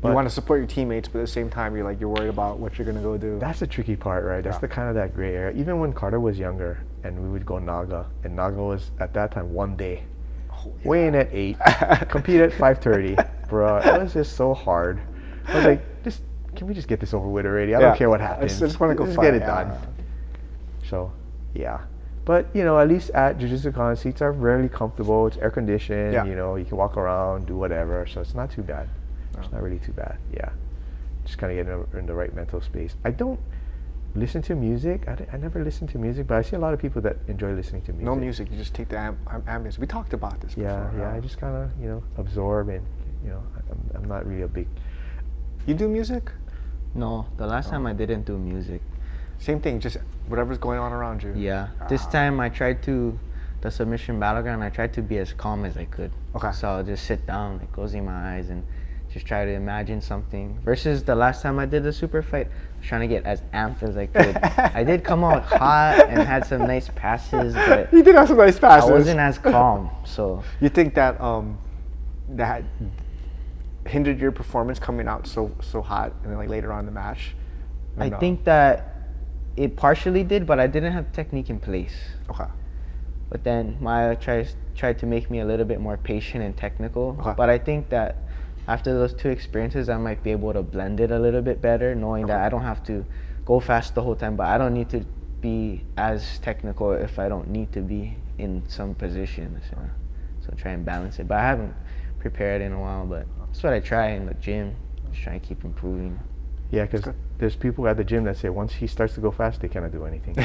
You want to support your teammates, but at the same time, you're worried about what you're gonna go do. That's the tricky part, right? That's the kind of that gray area. Even when Carter was younger, and we would go Naga, and Naga was at that time 1 day. Weigh in at 8, compete at 5:30, bro. It was just so hard. I was like, can we just get this over with already? I don't care what happens. I just want to go Just fight. get it done. So, yeah. But at least at Jiu-Jitsu Con, seats are really comfortable. It's air conditioned. Yeah. You can walk around, do whatever. So it's not too bad. It's not really too bad. Yeah. Just kind of get in the right mental space. I don't listen to music. I never listen to music, but I see a lot of people that enjoy listening to music. No music. You just take the ambience. We talked about this Yeah, before. yeah. I just kind of absorb, and I'm not really a big. You do music? No, the last time I didn't do music. Same thing. Just whatever's going on around you. Yeah. This time I tried to, the Submission Battleground, I tried to be as calm as I could. Okay. So I'll just sit down, like, closing my eyes and just try to imagine something. Versus the last time I did the super fight, I was trying to get as amped as I could. I did come out hot and had some nice passes, but You did have some nice passes. I wasn't as calm. So You think that that hindered your performance coming out so hot and then like later on in the match? Or I no? think that it partially did, but I didn't have technique in place. Okay. But then Maya tried to make me a little bit more patient and technical. Okay. But I think that after those 2 experiences, I might be able to blend it a little bit better, knowing that I don't have to go fast the whole time, but I don't need to be as technical if I don't need to be in some positions. So try and balance it. But I haven't prepared in a while, but that's what I try in the gym. Just try and keep improving. Yeah, because there's people at the gym that say once he starts to go fast, they cannot do anything.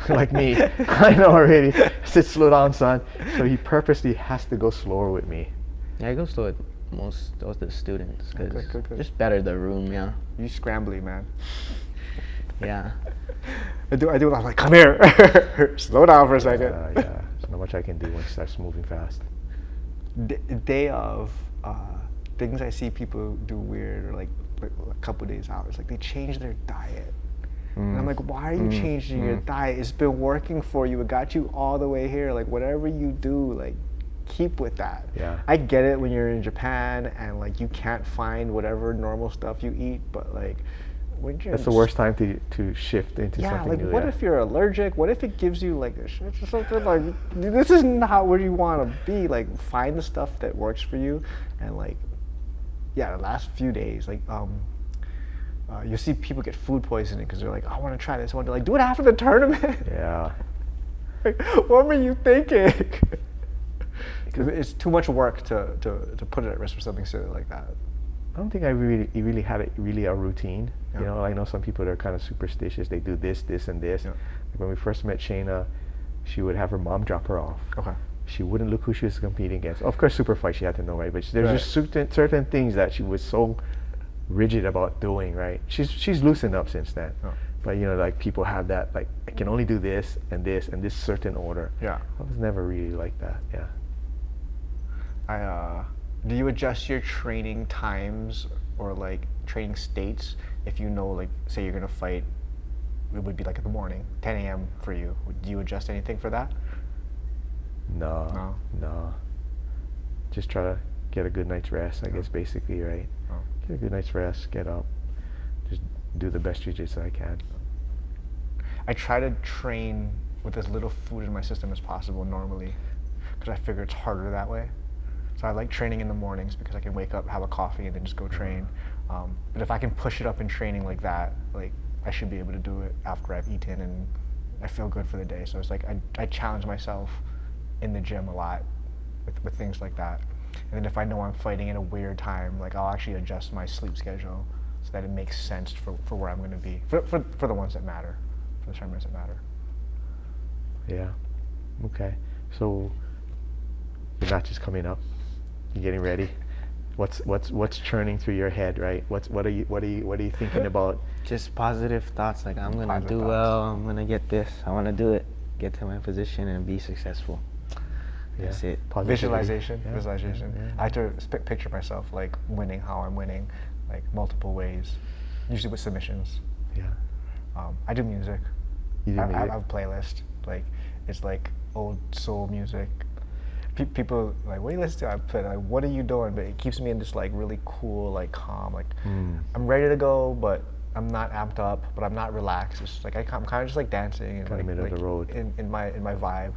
Like me, I know already. I said, slow down, son. So he purposely has to go slower with me. Yeah, I go slow with most of the students because Good. just better the room, yeah. You scrambly, man. Yeah. I do. I'm like, come here. Slow down for a second. Yeah, there's not much I can do when he starts moving fast. Day of things I see people do weird or like a couple days out. It's like they change their diet. And I'm like, why are you changing your diet? It's been working for you. It got you all the way here. Like whatever you do, like keep with that. Yeah. I get it when you're in Japan and like you can't find whatever normal stuff you eat, but like when you're That's the worst time to shift into yeah, something like new. what if you're allergic? What if it gives you like something like this is not where you want to be. Like find the stuff that works for you, and like the last few days, like you see people get food poisoning because they're like, I want to try this. I want to like do it after the tournament. Yeah. Like, what were you thinking? Because it's too much work to put it at risk for something silly like that. I don't think I really had a routine. Yeah. You know, I know some people that are kind of superstitious. They do this, and this. Yeah. Like when we first met Shayna, she would have her mom drop her off. Okay. She wouldn't look who she was competing against. Of course, super fight she had to know, right? But there's Right. just certain things that she was so rigid about doing, right? She's loosened up since then. Oh. But you know, like people have that, like I can only do this and this and this certain order. Yeah. I was never really like that. Yeah. Do you adjust your training times or like training states if you know, like, say you're gonna fight? It would be like in the morning, 10 a.m. for you. Do you adjust anything for that? No. Just try to get a good night's rest, I guess, basically, right? Oh. Get a good night's rest, get up, just do the best jiu-jitsu I can. I try to train with as little food in my system as possible normally, because I figure it's harder that way. So I like training in the mornings because I can wake up, have a coffee, and then just go train. But if I can push it up in training like that, like I should be able to do it after I've eaten and I feel good for the day. So it's like I challenge myself in the gym a lot with things like that. And then if I know I'm fighting in a weird time, like I'll actually adjust my sleep schedule so that it makes sense for where I'm going to be, for the ones that matter, for the tournaments that matter. Yeah. Okay. So your match is coming up. You're getting ready. What's churning through your head, right? What are you thinking about? Just positive thoughts, like I'm gonna Positive do thoughts. well, I'm gonna get this, I wanna do it, get to my position and be successful. That's it. Positivity. Visualization. Yeah. I have to picture myself like winning how I'm winning, like multiple ways, usually with submissions. Yeah. I do music. You do I music? have a playlist. Like it's like old soul music. People like, what do you listen to? I put like, what are you doing? But it keeps me in this like really cool, like calm, like I'm ready to go, but I'm not amped up, but I'm not relaxed. It's like I'm kind of just like dancing and Kinda middle of the road. in my vibe.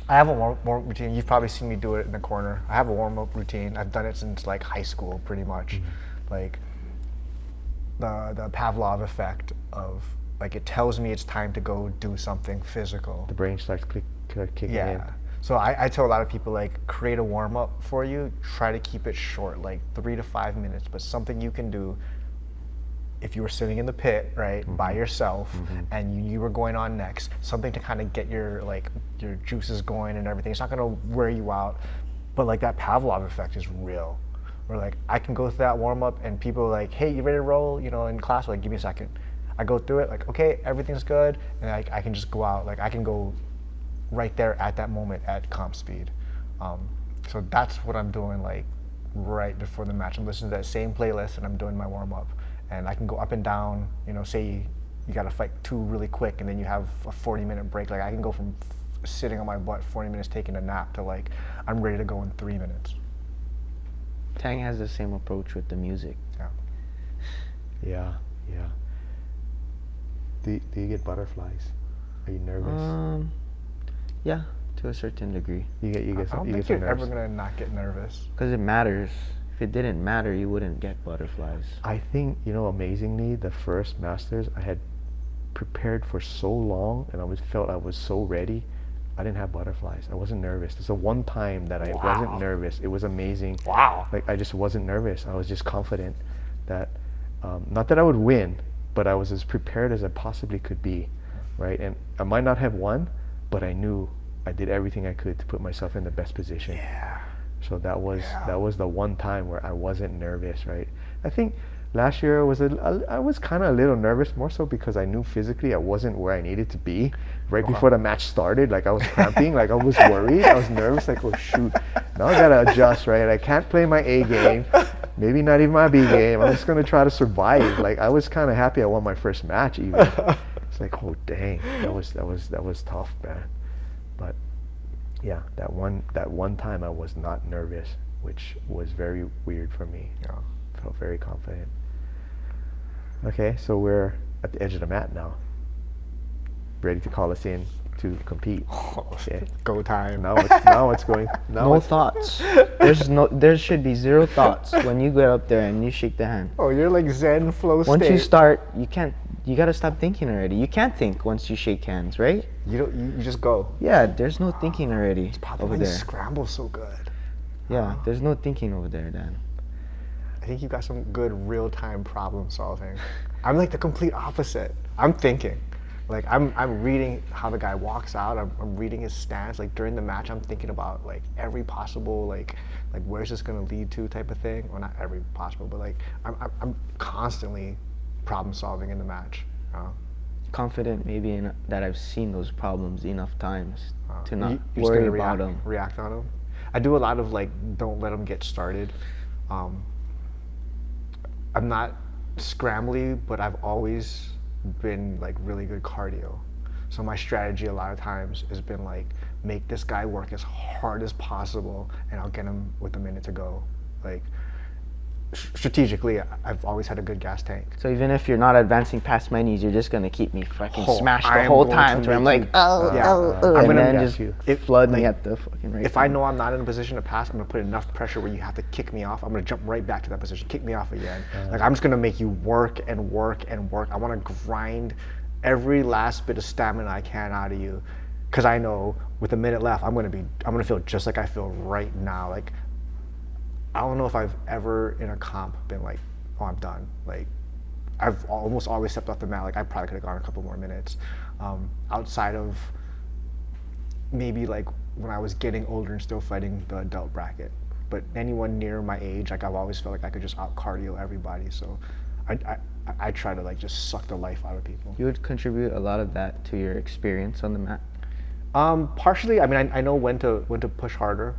I have a warm-up routine. You've probably seen me do it in the corner. I have a warm-up routine. I've done it since like high school, pretty much. Like the Pavlov effect of like it tells me it's time to go do something physical. The brain starts kicking in. Yeah. So I tell a lot of people, like, create a warm-up for you. Try to keep it short, like 3 to 5 minutes, but something you can do if you were sitting in the pit, right, by yourself, and you were going on next, something to kind of get your juices going and everything. It's not gonna wear you out, but like that Pavlov effect is real. Where like I can go through that warm-up and people are like, hey, you ready to roll? You know, in class, like, give me a second. I go through it, like, okay, everything's good, and I can just go out. Like I can go right there at that moment at comp speed. So that's what I'm doing, like right before the match. I'm listening to that same playlist and I'm doing my warm up, and I can go up and down. You know, say you got to fight two really quick and then you have a 40-minute break. Like I can go from sitting on my butt 40 minutes taking a nap to like I'm ready to go in 3 minutes. Tang has the same approach with the music. Yeah. Do you get butterflies? Are you nervous? Yeah, to a certain degree. You get I don't you think get some you're ever nerves. gonna not get nervous. Because it matters. If it didn't matter, you wouldn't get butterflies. I think, you know, amazingly, the first Masters I had prepared for so long, and felt I was so ready. I didn't have butterflies. I wasn't nervous. It's the one time that I wasn't nervous. It was amazing. Wow. Like I just wasn't nervous. I was just confident that, not that I would win, but I was as prepared as I possibly could be, right? And I might not have won, but I knew I did everything I could to put myself in the best position. Yeah. So that was the one time where I wasn't nervous, right? I think last year I was kind of a little nervous, more so because I knew physically I wasn't where I needed to be. Right before the match started, like I was cramping, like I was worried, I was nervous, like, oh shoot, now I gotta adjust, right? I can't play my A game, maybe not even my B game. I'm just gonna try to survive. Like I was kind of happy I won my first match even. It's like, oh dang, that was tough, man. But Yeah, that one time I was not nervous, which was very weird for me. Yeah. Felt very confident. Okay, so we're at the edge of the mat now. Ready to call us in to compete. Okay. Go time. Now it's going. Now No it's, thoughts. There should be zero thoughts when you get up there and you shake the hand. Oh, you're like Zen flow state. Once you start, you gotta stop thinking already. You can't think once you shake hands, right? You just go. Yeah, there's no thinking already Probably over why you there. scramble so good. Yeah, there's no thinking over there, Dan. I think you got some good real-time problem solving. I'm like the complete opposite. I'm thinking. Like I'm reading how the guy walks out. I'm reading his stance. Like during the match, I'm thinking about like every possible like where's this gonna lead to type of thing. Well, not every possible, but like I'm constantly problem solving in the match. Confident maybe in that I've seen those problems enough times to not You're just worry gonna about them. react on them. I do a lot of like don't let them get started. I'm not scrambly, but I've always been like really good cardio. So my strategy a lot of times has been like make this guy work as hard as possible and I'll get him with a minute to go. Like strategically, I've always had a good gas tank. So even if you're not advancing past my knees, you're just gonna keep me fucking Oh, smashed I the am whole going time. to Where I'm make like, you- oh, Yeah. oh, I'm and gonna then gas just you. flood me like, at the fucking right. If I time. know I'm not in a position to pass, I'm gonna put enough pressure where you have to kick me off. I'm gonna jump right back to that position, kick me off again. Like I'm just gonna make you work and work and work. I wanna grind every last bit of stamina I can out of you. Cause I know with a minute left, I'm gonna feel just like I feel right now. Like I don't know if I've ever in a comp been like, oh, I'm done. Like I've almost always stepped off the mat. Like I probably could have gone a couple more minutes. Outside of maybe like when I was getting older and still fighting the adult bracket. But anyone near my age, like I've always felt like I could just out cardio everybody. So I try to like just suck the life out of people. You would contribute a lot of that to your experience on the mat. Partially, I mean, I know when to push harder.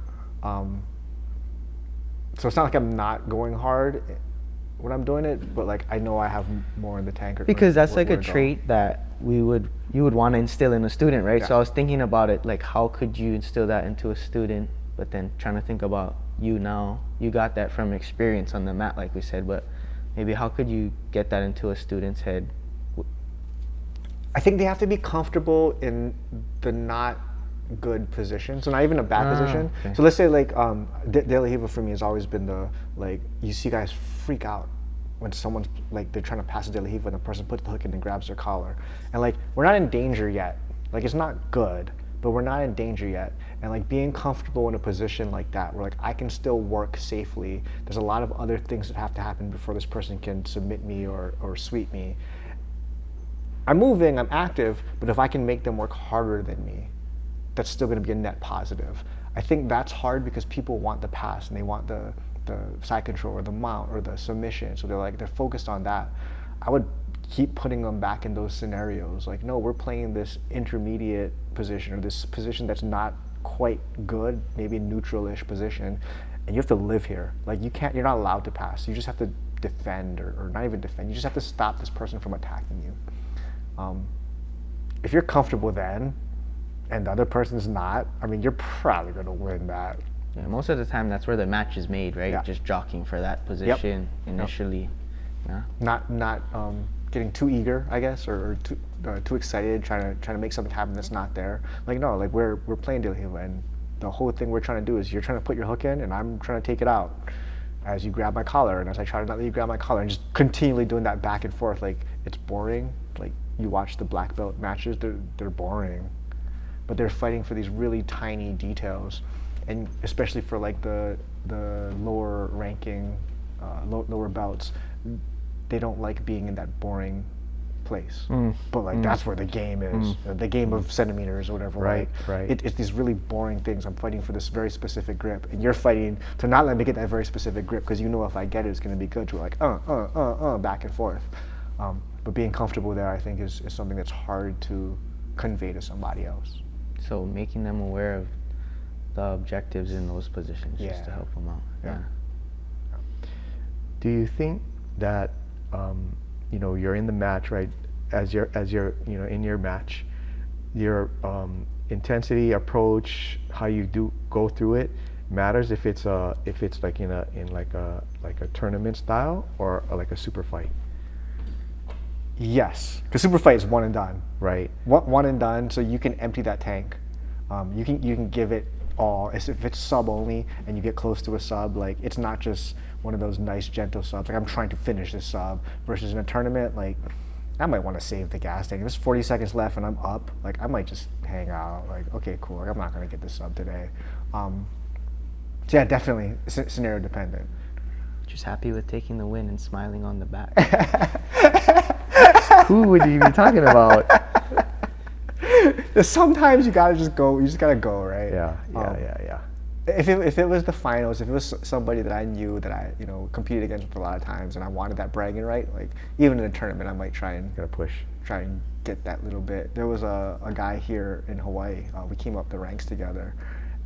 So it's not like I'm not going hard when I'm doing it, but like I know I have more in the tank. Because that's like where a to go. trait that you would want to instill in a student, right? Yeah. So I was thinking about it, like how could you instill that into a student, but then trying to think about you now. You got that from experience on the mat, like we said, but maybe how could you get that into a student's head? I think they have to be comfortable in the not good position, so not even a bad position. Okay. So let's say like De La Riva for me has always been the like you see guys freak out when someone's like they're trying to pass a De La Riva and the person puts the hook in and grabs their collar, and like we're not in danger yet. Like it's not good, but we're not in danger yet. And like being comfortable in a position like that, where like I can still work safely. There's a lot of other things that have to happen before this person can submit me or sweep me. I'm moving, I'm active, but if I can make them work harder than me, that's still going to be a net positive. I think that's hard because people want the pass and they want the side control or the mount or the submission. So they're focused on that. I would keep putting them back in those scenarios. Like, no, we're playing this intermediate position or this position that's not quite good, maybe a neutral-ish position, and you have to live here. Like you're not allowed to pass. You just have to defend or not even defend. You just have to stop this person from attacking you. If you're comfortable then, and the other person's not, I mean, you're probably going to win that. Yeah, most of the time that's where the match is made, right? Yeah. Just jockeying for that position initially. Yeah. Not getting too eager, I guess, or too excited, trying to make something happen that's not there. Like no, like we're playing De La Riva, and the whole thing we're trying to do is you're trying to put your hook in, and I'm trying to take it out as you grab my collar, and as I try to not let you grab my collar, and just continually doing that back and forth. Like it's boring. Like you watch the black belt matches, they're boring, but they're fighting for these really tiny details, and especially for like the lower ranking, lower belts, they don't like being in that boring place. But like that's where the game is, the game of centimeters or whatever. Right, like, right. It's these really boring things. I'm fighting for this very specific grip, and you're fighting to not let me get that very specific grip because you know if I get it, it's going to be good. So we're like back and forth. But being comfortable there, I think, is something that's hard to convey to somebody else. So making them aware of the objectives in those positions just to Yeah. help them out. Yeah. Do you think that you're in the match, right? As you're in your match, your intensity, approach, how you do go through it matters if it's like in a tournament style or like a super fight. Yes, because super fight is one and done. Right. One and done, so you can empty that tank. You can give it all. If it's sub only and you get close to a sub, like it's not just one of those nice gentle subs. Like I'm trying to finish this sub. Versus in a tournament, like I might want to save the gas tank. If there's 40 seconds left and I'm up, like I might just hang out. Like okay, cool. Like I'm not gonna get this sub today. So yeah, definitely scenario dependent. Just happy with taking the win and smiling on the back. Who would you be talking about? Sometimes you gotta just go. You just gotta go, right? Yeah. If it was the finals, if it was somebody that I knew that I competed against a lot of times, and I wanted that bragging right, like even in a tournament, I might try and get that little bit. There was a guy here in Hawaii. We came up the ranks together,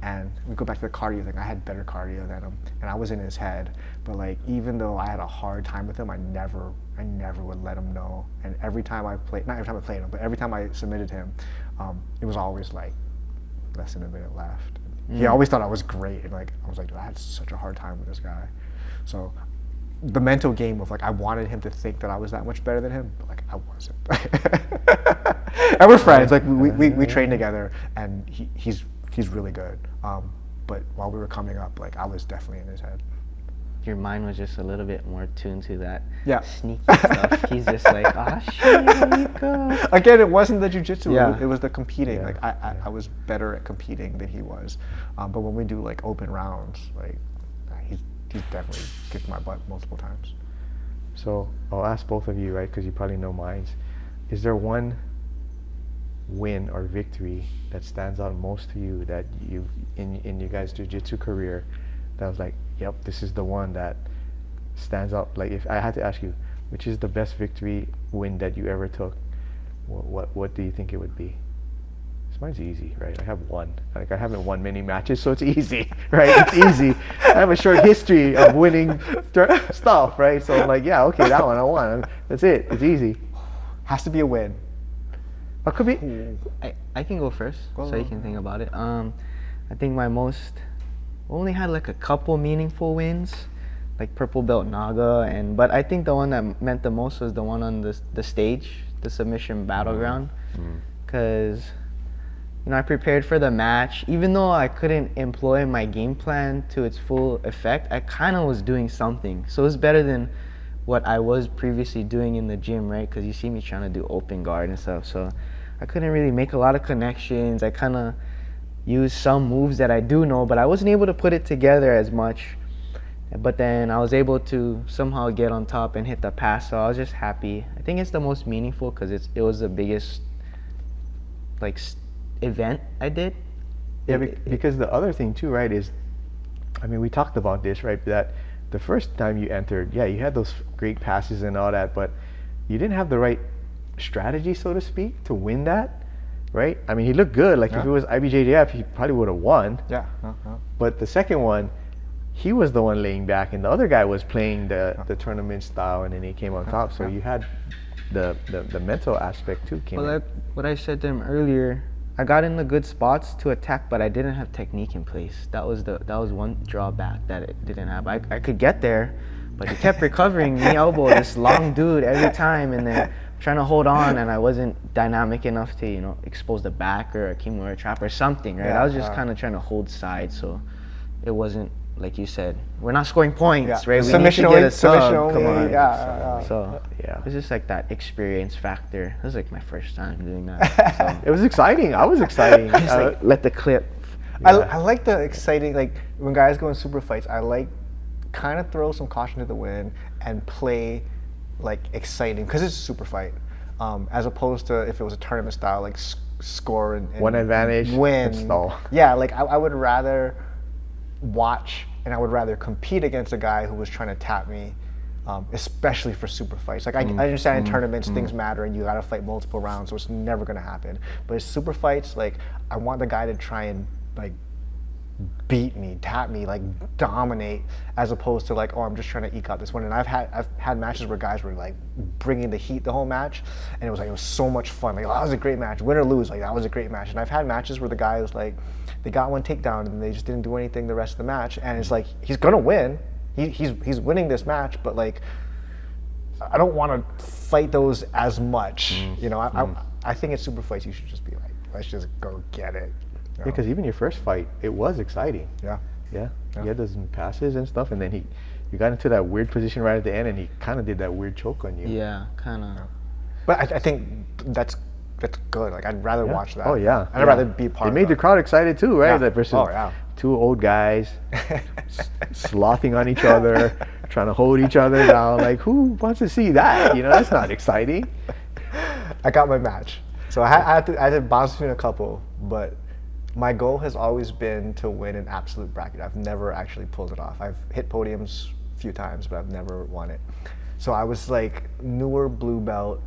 and we go back to the cardio thing. I had better cardio than him, and I was in his head. But like even though I had a hard time with him, I never would let him know. And every time I played, not every time I played him, but every time I submitted him, it was always like less than a minute left. He always thought I was great, and like I was like, dude, I had such a hard time with this guy. So the mental game of like I wanted him to think that I was that much better than him, but like I wasn't. And we're friends. Like we train together, and he's really good. But while we were coming up, like I was definitely in his head. Your mind was just a little bit more tuned to that sneaky stuff. He's just like, ah, shit, here you go. Again, it wasn't the jiu-jitsu, Yeah. it was the competing. Yeah. Like I was better at competing than he was. But when we do like open rounds, like he's definitely kicked my butt multiple times. So I'll ask both of you, right, because you probably know mine. Is there one win or victory that stands out most to you that you in your guys' jiu-jitsu career that was like, yep, this is the one that stands out? Like if I had to ask you, which is the best victory win that you ever took, what do you think it would be? Mine's easy, right? I have one. Like I haven't won many matches, so it's easy, right? It's easy. I have a short history of winning stuff, right? So I'm like, yeah, okay, that one I won. That's it. It's easy. Has to be a win. It could be. I can go first, so you can think about it. I think only had like a couple meaningful wins, like purple belt Naga, but I think the one that meant the most was the one on the stage, the Submission Battleground, because I prepared for the match. Even though I couldn't employ my game plan to its full effect, I kind of was doing something. So it was better than what I was previously doing in the gym, right? Because you see me trying to do open guard and stuff. So I couldn't really make a lot of connections. I kind of used some moves that I do know, but I wasn't able to put it together as much. But then I was able to somehow get on top and hit the pass, so I was just happy. I think it's the most meaningful because it was the biggest event I did. Yeah, because the other thing too, right, is, I mean, we talked about this, right, that the first time you entered, yeah, you had those great passes and all that, but you didn't have the right strategy, so to speak, to win that, right? I mean, he looked good. Like if it was IBJJF, he probably would have won. Yeah. But the second one, he was the one laying back, and the other guy was playing the tournament style, and then he came on top. So you had the mental aspect too came in. Like what I said to him earlier, I got in the good spots to attack, but I didn't have technique in place. That was one drawback that it didn't have. I could get there, but he kept recovering. Me elbow this long dude every time, and then trying to hold on, and I wasn't dynamic enough to expose the back or a Kimura trap or something, right? I was just kind of trying to hold side, so it wasn't like you said. We're not scoring points, right? We need to get a sub. Come on. So it was just like that experience factor. It was like my first time doing that. So. It was exciting. I was exciting. Just like let the clip. Yeah. I like the exciting, like when guys go in super fights, I like kind of throw some caution to the wind and play like exciting because it's a super fight, as opposed to if it was a tournament style, like score and one advantage, win. And stall. Yeah, like I would rather watch and I would rather compete against a guy who was trying to tap me, especially for super fights. Like I understand in tournaments things matter and you gotta fight multiple rounds, so it's never gonna happen. But in super fights, like I want the guy to try and like beat me, tap me, like dominate, as opposed to like, oh, I'm just trying to eke out this one. And I've had matches where guys were like bringing the heat the whole match, and it was so much fun. Like, oh, that was a great match, win or lose, like that was a great match. And I've had matches where the guy was like, they got one takedown and they just didn't do anything the rest of the match, and it's like he's gonna win, he's winning this match, but like I don't want to fight those as much. You know, I think in super fights you should just be like, let's just go get it. Yeah, because even your first fight, it was exciting. Yeah. Yeah. He had those passes and stuff, and then you got into that weird position right at the end, and he kind of did that weird choke on you. Yeah, kind of. But I think that's good. Like, I'd rather watch that. Oh yeah. I'd rather be part of it. They made the crowd excited too, right? Yeah. That versus Oh, yeah. two old guys slothing on each other, trying to hold each other down. Like, who wants to see that? You know, that's not exciting. I got my match. So I had to bounce between a couple, but my goal has always been to win an absolute bracket. I've never actually pulled it off. I've hit podiums a few times, but I've never won it. So I was like newer blue belt.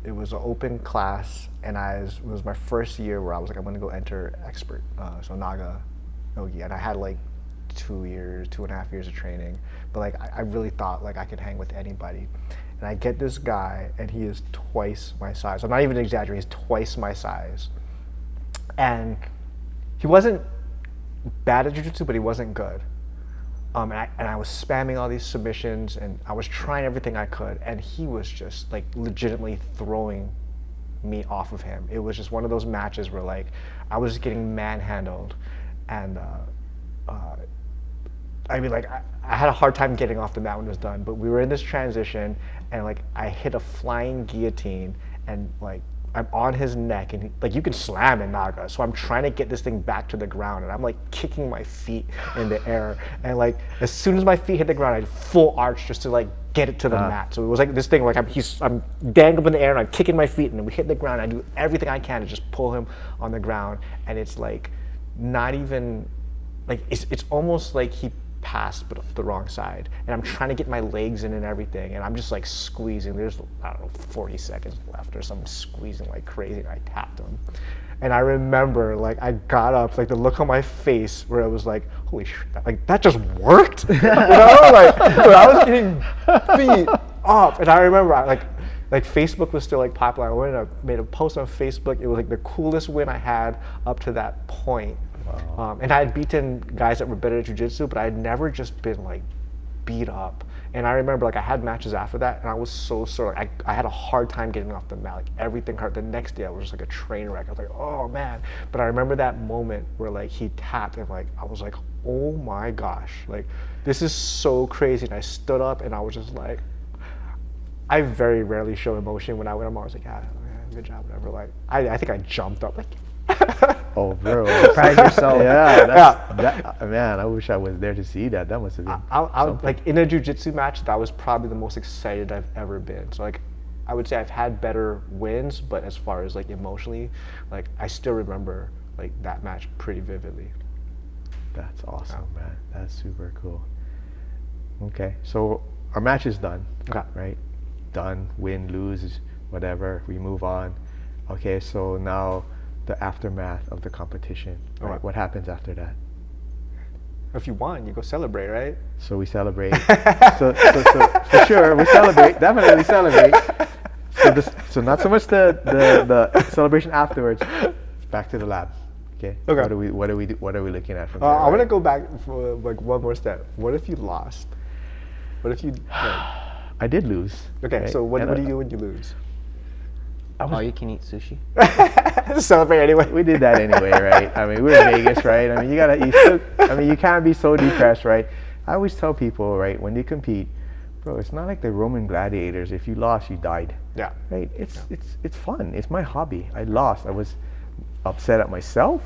It was an open class, and it was my first year where I was like, I'm gonna go enter expert, so Naga Nogi, and I had like 2.5 years of training, but like I really thought like I could hang with anybody. And I get this guy, and he is twice my size. I'm not even exaggerating, he's twice my size. And he wasn't bad at jiu-jitsu, but he wasn't good. And I was spamming all these submissions, and I was trying everything I could, and he was just like legitimately throwing me off of him. It was just one of those matches where like I was just getting manhandled, and I mean, like I had a hard time getting off the mat when it was done, but we were in this transition, and like I hit a flying guillotine, and like I'm on his neck, and like you can slam in Naga, so I'm trying to get this thing back to the ground, and I'm like kicking my feet in the air, and like as soon as my feet hit the ground, I full arch just to like get it to the mat. So it was like this thing, like I'm dangling in the air, and I'm kicking my feet, and then we hit the ground. And I do everything I can to just pull him on the ground, and it's like not even like it's almost like he passed but the wrong side, and I'm trying to get my legs in and everything, and I'm just like squeezing. There's, I don't know, 40 seconds left or something, squeezing like crazy, and I tapped him. And I remember like I got up, like the look on my face where it was like, holy shit, like that just worked. You know, like when I was getting beat up, and I remember like Facebook was still like popular. I went and I made a post on Facebook. It was like the coolest win I had up to that point. Wow. And I had beaten guys that were better at jiu-jitsu, but I had never just been like beat up. And I remember like I had matches after that, and I was so sore. Like, I had a hard time getting off the mat. Like everything hurt. The next day I was just like a train wreck. I was like, oh man. But I remember that moment where like he tapped, and like I was like, oh my gosh, like this is so crazy. And I stood up, and I was just like, I very rarely show emotion when I win. I was like, yeah, good job, whatever. Like I think I jumped up like. Oh, bro. Surprise yourself. That, man, I wish I was there to see that. That must have been something. Like in a jiu-jitsu match, that was probably the most excited I've ever been. So like, I would say I've had better wins, but as far as like emotionally, like I still remember like that match pretty vividly. That's awesome, man. That's super cool. Okay, so our match is done. Okay. Right? Done, win, lose, whatever. We move on. Okay, so now the aftermath of the competition. Right? Right. What happens after that? If you won, you go celebrate, right? So we celebrate. so for sure, we celebrate. Definitely celebrate. So not so much the celebration afterwards. Back to the lab. Okay. Okay. What are we looking at from there? I want to go back for like one more step. What if you lost? What if you? I did lose. Okay. Right? So what do you do when you lose? Oh, you can eat sushi. Celebrate anyway. We did that anyway, right? I mean, we're in Vegas, right? I mean, you can't be so depressed, right? I always tell people, right, when they compete, bro, it's not like the Roman gladiators. If you lost, you died. Yeah. Right? It's fun. It's my hobby. I lost. I was upset at myself,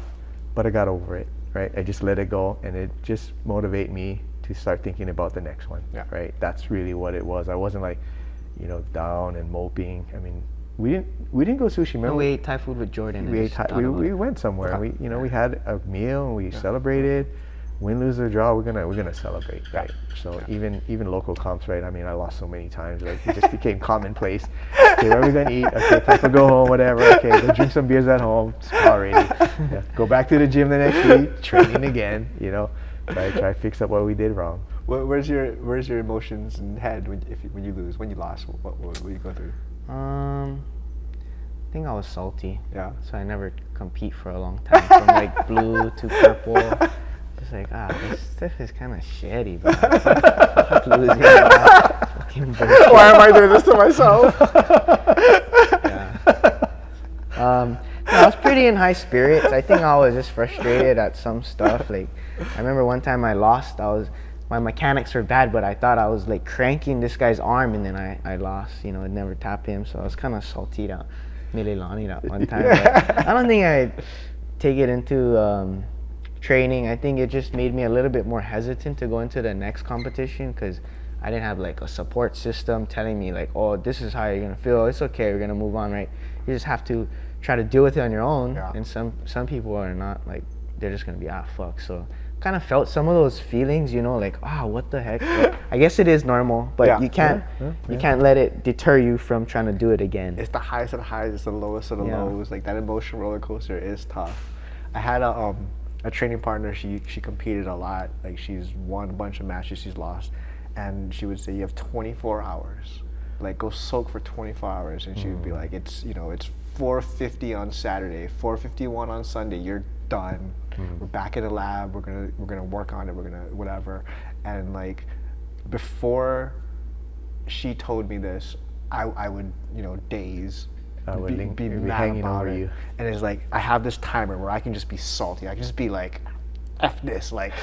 but I got over it, right? I just let it go, and it just motivated me to start thinking about the next one. Yeah. Right? That's really what it was. I wasn't like, down and moping. I mean, we didn't go sushi. Remember? We ate Thai food with Jordan. We went somewhere. Okay. We had a meal and we celebrated. win, lose or draw, we're gonna celebrate, right? So Yeah. even local comps, right? I mean, I lost so many times, like it just became commonplace. Okay, where are we gonna eat? Okay, time to go home, whatever. Okay, go drink some beers at home. Spa ready. Yeah. Go back to the gym the next week, training again. You know, try to fix up what we did wrong. Where's your emotions and head when you lose, when you lost? What you go through? I think I was salty. Yeah. So I never compete for a long time. From like blue to purple. Just like, this stuff is kind of shitty, but fuck losing. Fucking bullshit. Why am I doing this to myself? Yeah. I was pretty in high spirits. I think I was just frustrated at some stuff. Like, I remember one time I lost. My mechanics were bad, but I thought I was like cranking this guy's arm, and then I lost. You know, it never tapped him, so I was kind of salty that Mililani that one time. But I don't think I take it into training. I think it just made me a little bit more hesitant to go into the next competition because I didn't have like a support system telling me like, oh, this is how you're gonna feel. It's okay, we're gonna move on, right? You just have to try to deal with it on your own. Yeah. And some people are not like, they're just gonna be fuck. So kind of felt some of those feelings, you know, like what the heck. But I guess it is normal, but you can't let it deter you from trying to do it again. It's the highest of the highs, it's the lowest of the Yeah. lows. Like that emotional roller coaster is tough. I had a training partner. She competed a lot. Like she's won a bunch of matches, she's lost, and she would say you have 24 hours. Like go soak for 24 hours, and she would be like, it's 4:50 on Saturday, 4:51 on Sunday. You're done. We're back in the lab. We're gonna work on it. We're gonna whatever. And like before she told me this, I would daze. Be mad hanging about over it. you. And it's like I have this timer where I can just be salty. I can just be like, F this, like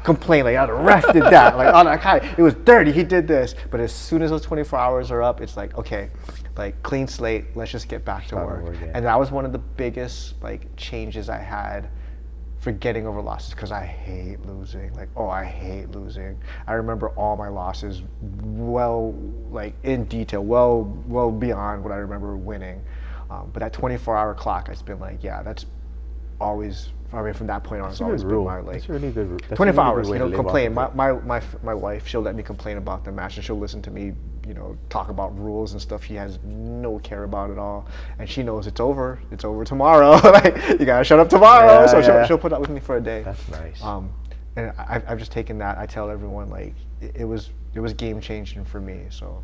complain like, oh, the ref did that, like, oh, that guy, it was dirty, he did this. But as soon as those 24 hours are up, it's like, okay, like clean slate, let's just get back to work. And that was one of the biggest like changes I had for getting over losses, because I hate losing. Like, I hate losing. I remember all my losses like in detail, well beyond what I remember winning. But that 24-hour clock, it's been like, yeah, that's always. I mean, from that point on, it's always been my like. That's a really good rule. 24 hours. Complain. My wife, she'll let me complain about the match, and she'll listen to me, talk about rules and stuff she has no care about at all, and she knows it's over. It's over tomorrow. Like you gotta shut up tomorrow. She'll put up with me for a day. That's nice. And I've just taken that. I tell everyone like it was game changing for me. So,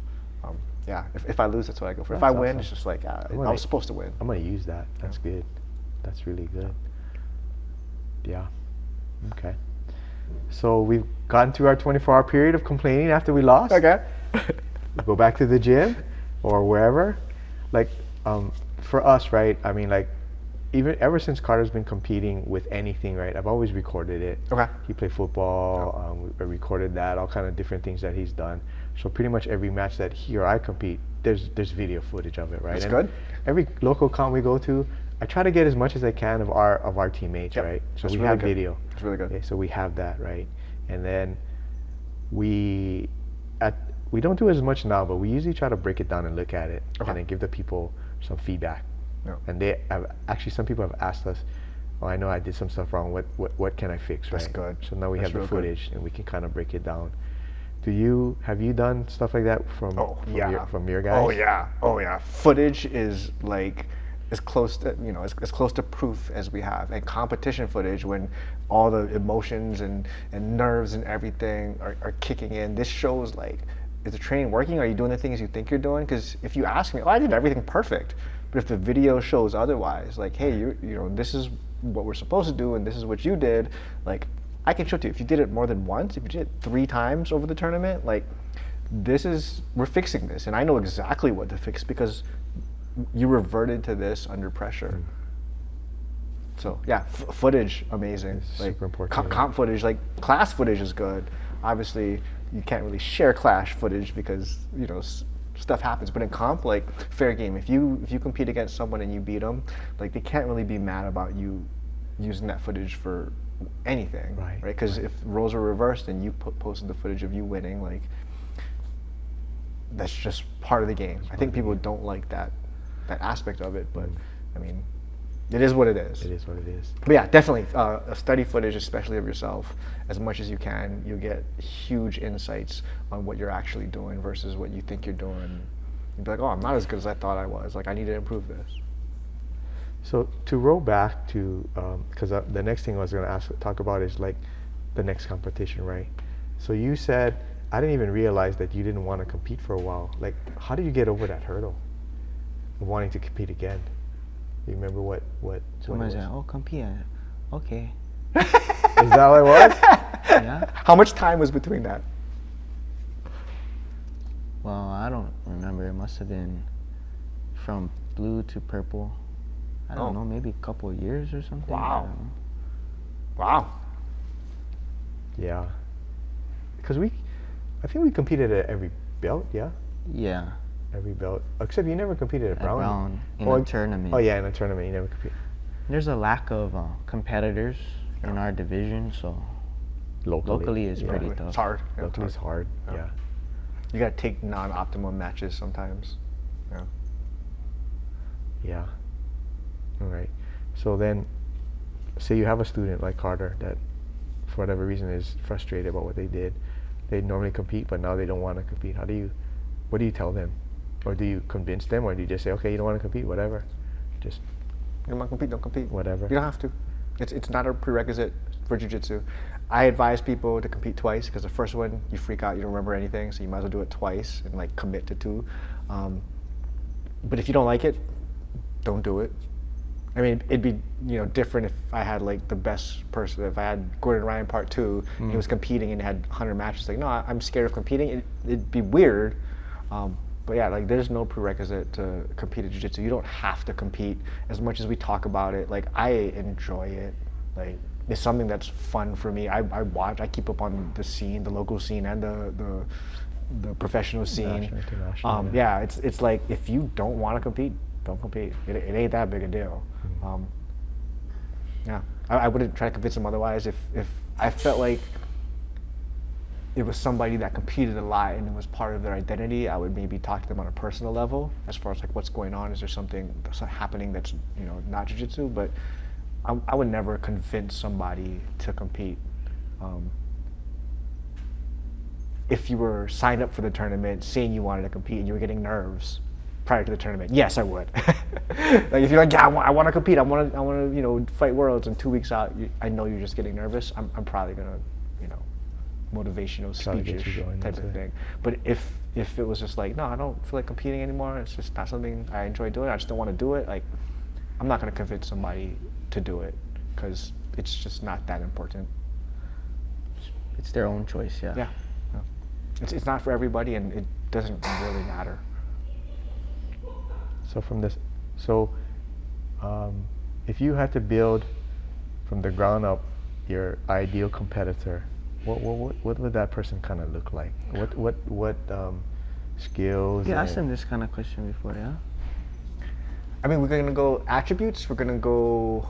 yeah. If I lose, that's what I go for. If I win, it's just like I was supposed to win. I'm gonna use that. That's good. That's really good. Yeah. Okay. So we've gotten through our 24-hour period of complaining after we lost. Okay. Go back to the gym or wherever. Like, for us, right? I mean, like, even ever since Carter's been competing with anything, right? I've always recorded it. Okay. He played football. I recorded that. All kind of different things that he's done. So pretty much every match that he or I compete, there's video footage of it, right? That's and good. Every local comp we go to, I try to get as much as I can of our teammates, right? So we have video. It's really good. Okay, so we have that, right? And then we don't do it as much now, but we usually try to break it down and look at it, and then give the people some feedback. Yeah. And they have actually, some people have asked us, "Oh, I know I did some stuff wrong. What can I fix?" Right? That's good. So now we have the footage, and we can kind of break it down. Have you done stuff like that from your guys? Oh yeah. Footage is like as close to as close to proof as we have. And competition footage, when all the emotions and nerves and everything are kicking in, this shows like, is the training working? Are you doing the things you think you're doing? Because if you ask me, I did everything perfect. But if the video shows otherwise, like, hey, this is what we're supposed to do, and this is what you did, like, I can show it to you. If you did it more than once, if you did it 3 times over the tournament, like, we're fixing this, and I know exactly what to fix because you reverted to this under pressure. So yeah, footage, amazing. It's like super important. Comp footage, like class footage is good. Obviously, you can't really share clash footage because stuff happens. But in comp, like, fair game. If you compete against someone and you beat them, like, they can't really be mad about you using that footage for anything, right? Because if roles are reversed and you posted the footage of you winning, like, that's just part of the game. I think people don't like that aspect of it, but I mean, It is what it is. It is what it is. But yeah, definitely study footage, especially of yourself, as much as you can. You'll get huge insights on what you're actually doing versus what you think you're doing. You'll be like, oh, I'm not as good as I thought I was. Like, I need to improve this. So to roll back to, because the next thing I was going to talk about is like the next competition, right? So you said, I didn't even realize that you didn't want to compete for a while. Like, how did you get over that hurdle of wanting to compete again? You remember what Somebody said, oh, compete. Okay. Is that what it was? Yeah. How much time was between that? Well, I don't remember. It must have been from blue to purple. I don't know, maybe a couple of years or something. Wow. I don't know. Wow. Yeah. Because I think we competed at every belt, yeah? Yeah. Every belt. Except you never competed at At Brown. Brown in a tournament. Oh yeah, in a tournament you never competed. There's a lack of competitors in our division, so locally is pretty tough. It's hard. Yeah, Locally is hard, yeah. You gotta take non-optimum matches sometimes. Yeah. Yeah. All right. So then, say you have a student like Carter that, for whatever reason, is frustrated about what they did. They normally compete, but now they don't want to compete. What do you tell them? Or do you convince them, or do you just say, okay, you don't want to compete, whatever? Just You don't want to compete, don't compete. whatever. You don't have to. It's not a prerequisite for jiu-jitsu. I advise people to compete twice because the first one, you freak out, you don't remember anything, so you might as well do it twice and like commit to two. But if you don't like it, don't do it. I mean, it'd be different if I had like the best person. If I had Gordon Ryan Part 2, and he was competing and had 100 matches. Like, no, I'm scared of competing. It'd be weird. But yeah, like there's no prerequisite to compete at jiu-jitsu. You don't have to compete. As much as we talk about it, like I enjoy it. Like it's something that's fun for me. I keep up on the scene, the local scene, and the professional scene. National, international, yeah, it's like if you don't want to compete, don't compete. It ain't that big a deal. Yeah, I wouldn't try to convince them otherwise. If I felt like it was somebody that competed a lot and it was part of their identity, I would maybe talk to them on a personal level as far as like what's going on. Is there something that's happening that's not jiu-jitsu? But I would never convince somebody to compete. If you were signed up for the tournament saying you wanted to compete and you were getting nerves prior to the tournament, yes, I would. Like if you're like, yeah, I want to compete, I want to fight worlds, and 2 weeks out, I know you're just getting nervous. I'm probably gonna motivational speeches type of thing. But if it was just like, no, I don't feel like competing anymore, it's just not something I enjoy doing, I just don't want to do it, like I'm not going to convince somebody to do it because it's just not that important. It's their own choice, yeah. Yeah. It's not for everybody, and it doesn't really matter. So if you had to build from the ground up your ideal competitor, what would that person kind of look like? What skills? You asked them this kind of question before, yeah? I mean, we're gonna go attributes. We're gonna go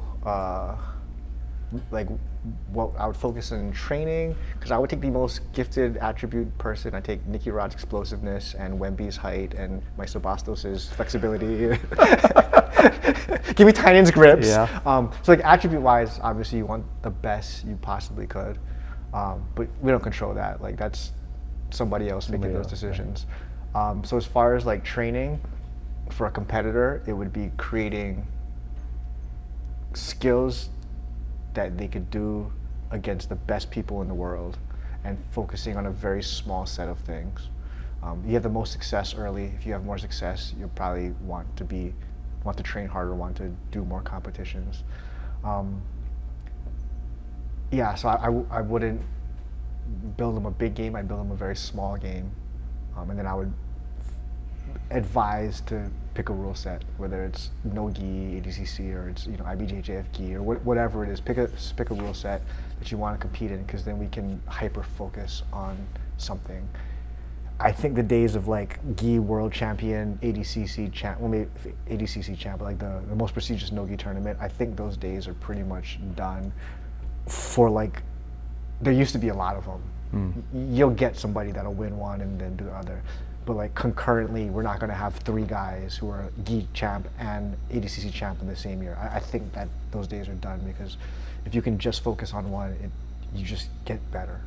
like what I would focus on in training, because I would take the most gifted attribute person. I take Nicky Rod's explosiveness and Wemby's height and Mike Bastos' flexibility. Give me Tynan's grips. Yeah. So like attribute-wise, obviously you want the best you possibly could, but we don't control that. Like that's somebody else making those decisions. Right. So as far as like training for a competitor, it would be creating skills that they could do against the best people in the world and focusing on a very small set of things. You have the most success early. If you have more success, you'll probably want to train harder, want to do more competitions. Yeah, so I wouldn't build them a big game, I'd build them a very small game. And then I would advise to pick a rule set, whether it's no gi, ADCC, or it's IBJJF gi, or whatever it is. Pick a rule set that you want to compete in, because then we can hyper focus on something. I think the days of like gi world champion, ADCC champ, well maybe ADCC champ, but like the most prestigious no gi tournament, I think those days are pretty much done. For like, there used to be a lot of them. You'll get somebody that'll win one and then do the other. but like concurrently, we're not going to have 3 guys who are gi champ and ADCC champ in the same year. I think that those days are done, because if you can just focus on one, you just get better.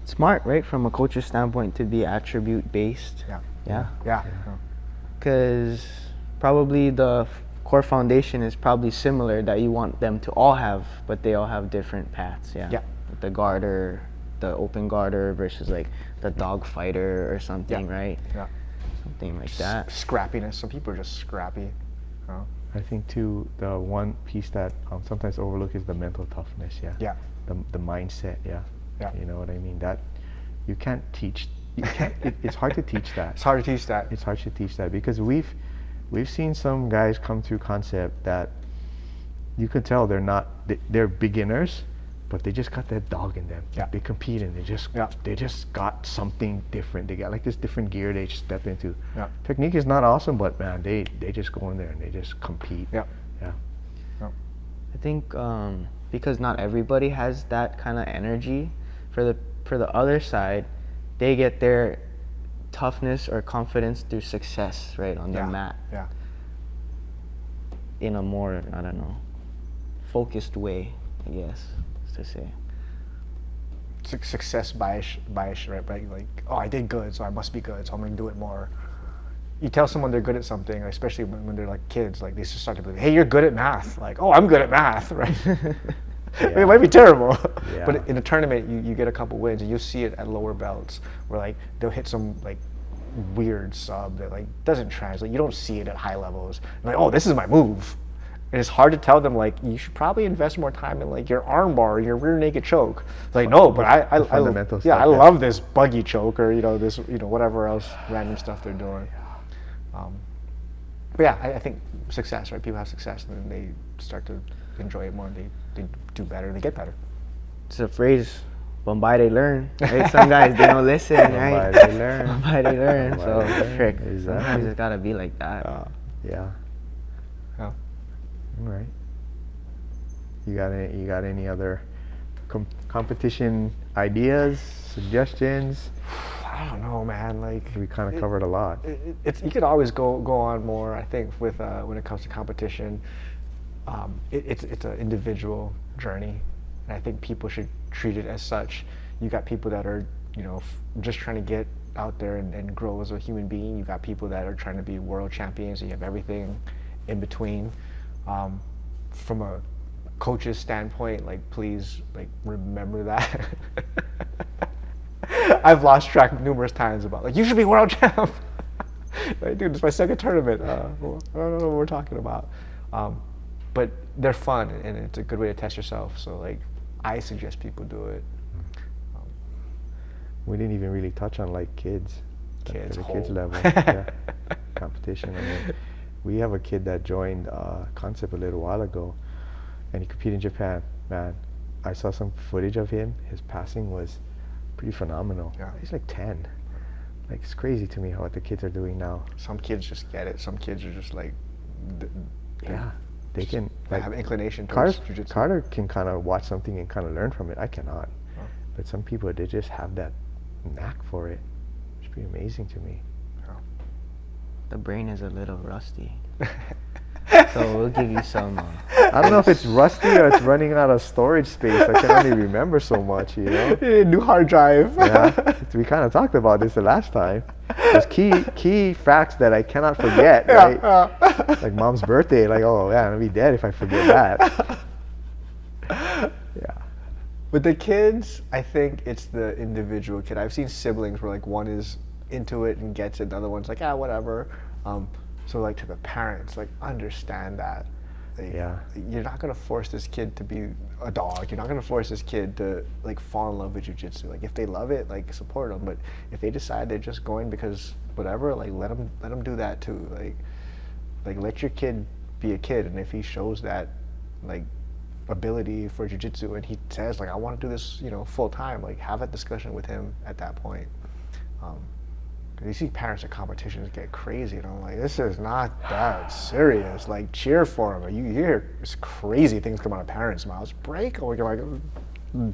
Smart, right? From a coach's standpoint, to be attribute based. Yeah. Because probably the core foundation is probably similar, that you want them to all have, but they all have different paths. Yeah. The guarder, the open guarder versus like the dog fighter or something, right? Yeah. Something like that. Scrappiness. Some people are just scrappy. I think too, the one piece that sometimes overlooked is the mental toughness. Yeah. The mindset. Yeah. You know what I mean? That you can't teach. You can't. It's hard to teach that. It's hard to teach that. It's hard to teach that, because we've seen some guys come through concept that you can tell they're beginners, but they just got that dog in them. Yeah. They compete, and they just got something different. They got like this different gear they step into. Yeah. Technique is not awesome, but man, they just go in there and they just compete. Yeah. I think because not everybody has that kind of energy. For the other side, they get their toughness or confidence through success, right, on the mat. Yeah. In a more, I don't know, focused way, I guess, to say. Success bias, right? Like, oh, I did good, so I must be good, so I'm gonna do it more. You tell someone they're good at something, especially when they're like kids, like they just start to believe, hey, you're good at math. Like, oh, I'm good at math, right? It might be terrible, but in a tournament, you get a couple wins, and you'll see it at lower belts, where like they'll hit some like weird sub that like doesn't translate. You don't see it at high levels. Like, oh, this is my move. And it's hard to tell them, like, you should probably invest more time in like your arm bar or your rear naked choke. Like, no, but I love this buggy choke, or this whatever else random stuff they're doing. But yeah, I think success, right? People have success, and then they start to enjoy it more, and they do better, they get better. It's a phrase, Bombay they learn, right? Some guys, they don't listen, right? Bombay they learn. Bombay they learn. So trick. Exactly. Sometimes it's gotta be like that. Yeah. Yeah. All right. You got any other competition ideas, suggestions? I don't know, man. Like, we kind of covered a lot. You could always go on more. I think with when it comes to competition, it's an individual journey, and I think people should treat it as such. You got people that are just trying to get out there and grow as a human being. You got people that are trying to be world champions, and you have everything in between. From a coach's standpoint, like, please, like, remember that. I've lost track numerous times about, like, you should be world champ. Like, dude, it's my second tournament. I don't know what we're talking about. But they're fun, and it's a good way to test yourself. So, like, I suggest people do it. We didn't even really touch on like kids at the kids level. Competition. I mean, we have a kid that joined Concept a little while ago, and he competed in Japan. Man, I saw some footage of him. His passing was pretty phenomenal. Yeah. He's like 10. Like, it's crazy to me what the kids are doing now. Some kids just get it. Some kids are just like, they can. Like, have inclination towards jiu-jitsu. Carter can kind of watch something and kind of learn from it. I cannot. But some people, they just have that knack for it. It's pretty amazing to me. The brain is a little rusty. So we'll give you some. I don't know if it's rusty or it's running out of storage space. I can only remember so much, New hard drive. Yeah, we kind of talked about this the last time. There's key facts that I cannot forget, right? Like mom's birthday, like, oh yeah, I'll be dead if I forget that. Yeah. With the kids, I think it's the individual kid. I've seen siblings where like one is into it and gets it, the other one's like, whatever. So like to the parents, like, understand that. Like, you're not gonna force this kid to be a dog. You're not gonna force this kid to like fall in love with jiu-jitsu. Like, if they love it, like, support them. But if they decide they're just going because whatever, like, let them do that too. Like let your kid be a kid, and if he shows that like ability for jiu-jitsu and he says like, I want to do this, full time, like, have a discussion with him at that point. You see parents at competitions get crazy, and I'm like, this is not that serious. Like, cheer for them. You hear it's crazy things come out of parents' mouths. Break them. You're like,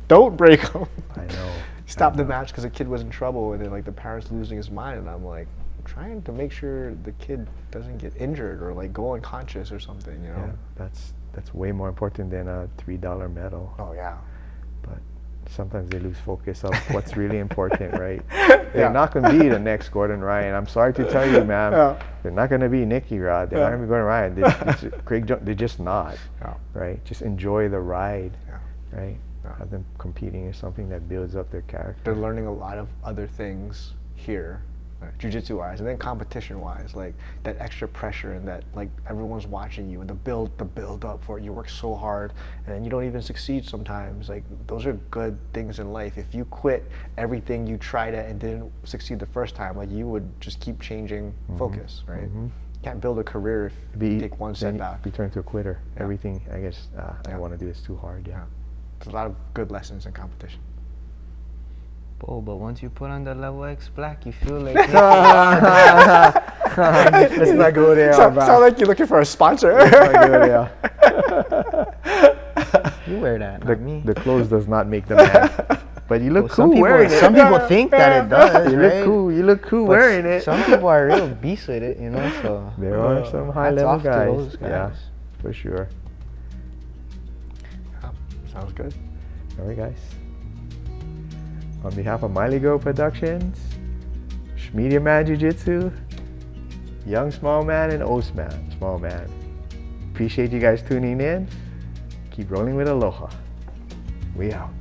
don't break them. I know. stopped the match because the kid was in trouble, and then like the parents losing his mind, and I'm like, trying to make sure the kid doesn't get injured or like go unconscious or something, you know? Yeah, that's way more important than a $3 medal. Oh yeah. But sometimes they lose focus of what's really important, right? They're not going to be the next Gordon Ryan. I'm sorry to tell you, man. They're not going to be Nicky Rod. They're not going to be Gordon Ryan. They're just not, right? Just enjoy the ride, right? Have them competing is something that builds up their character. They're learning a lot of other things here, jiu-jitsu wise, and then competition wise, like that extra pressure and that like everyone's watching you and the build up for it. You work so hard and then you don't even succeed sometimes. Like those are good things in life. If you quit everything you tried at and didn't succeed the first time, like you would just keep changing focus, right? You can't build a career if you take one setback. Be turned to a quitter. Everything, I guess, I want to do is too hard. There's a lot of good lessons in competition. Oh, but once you put on the level X black, you feel like let's not go there. Sound like you're looking for a sponsor. You wear that, not me. The clothes does not make the man. But you look cool wearing it. Some people think that it does. You right? look cool. You look cool wearing it. Some people are real beasts with it, you know. So there are some high level guys. Yeah, for sure. Sounds good. All right, guys. On behalf of Miley Girl Productions, Media Man Jiu-Jitsu, Young Small Man, and Old Man Small Man. Appreciate you guys tuning in. Keep rolling with aloha. We out.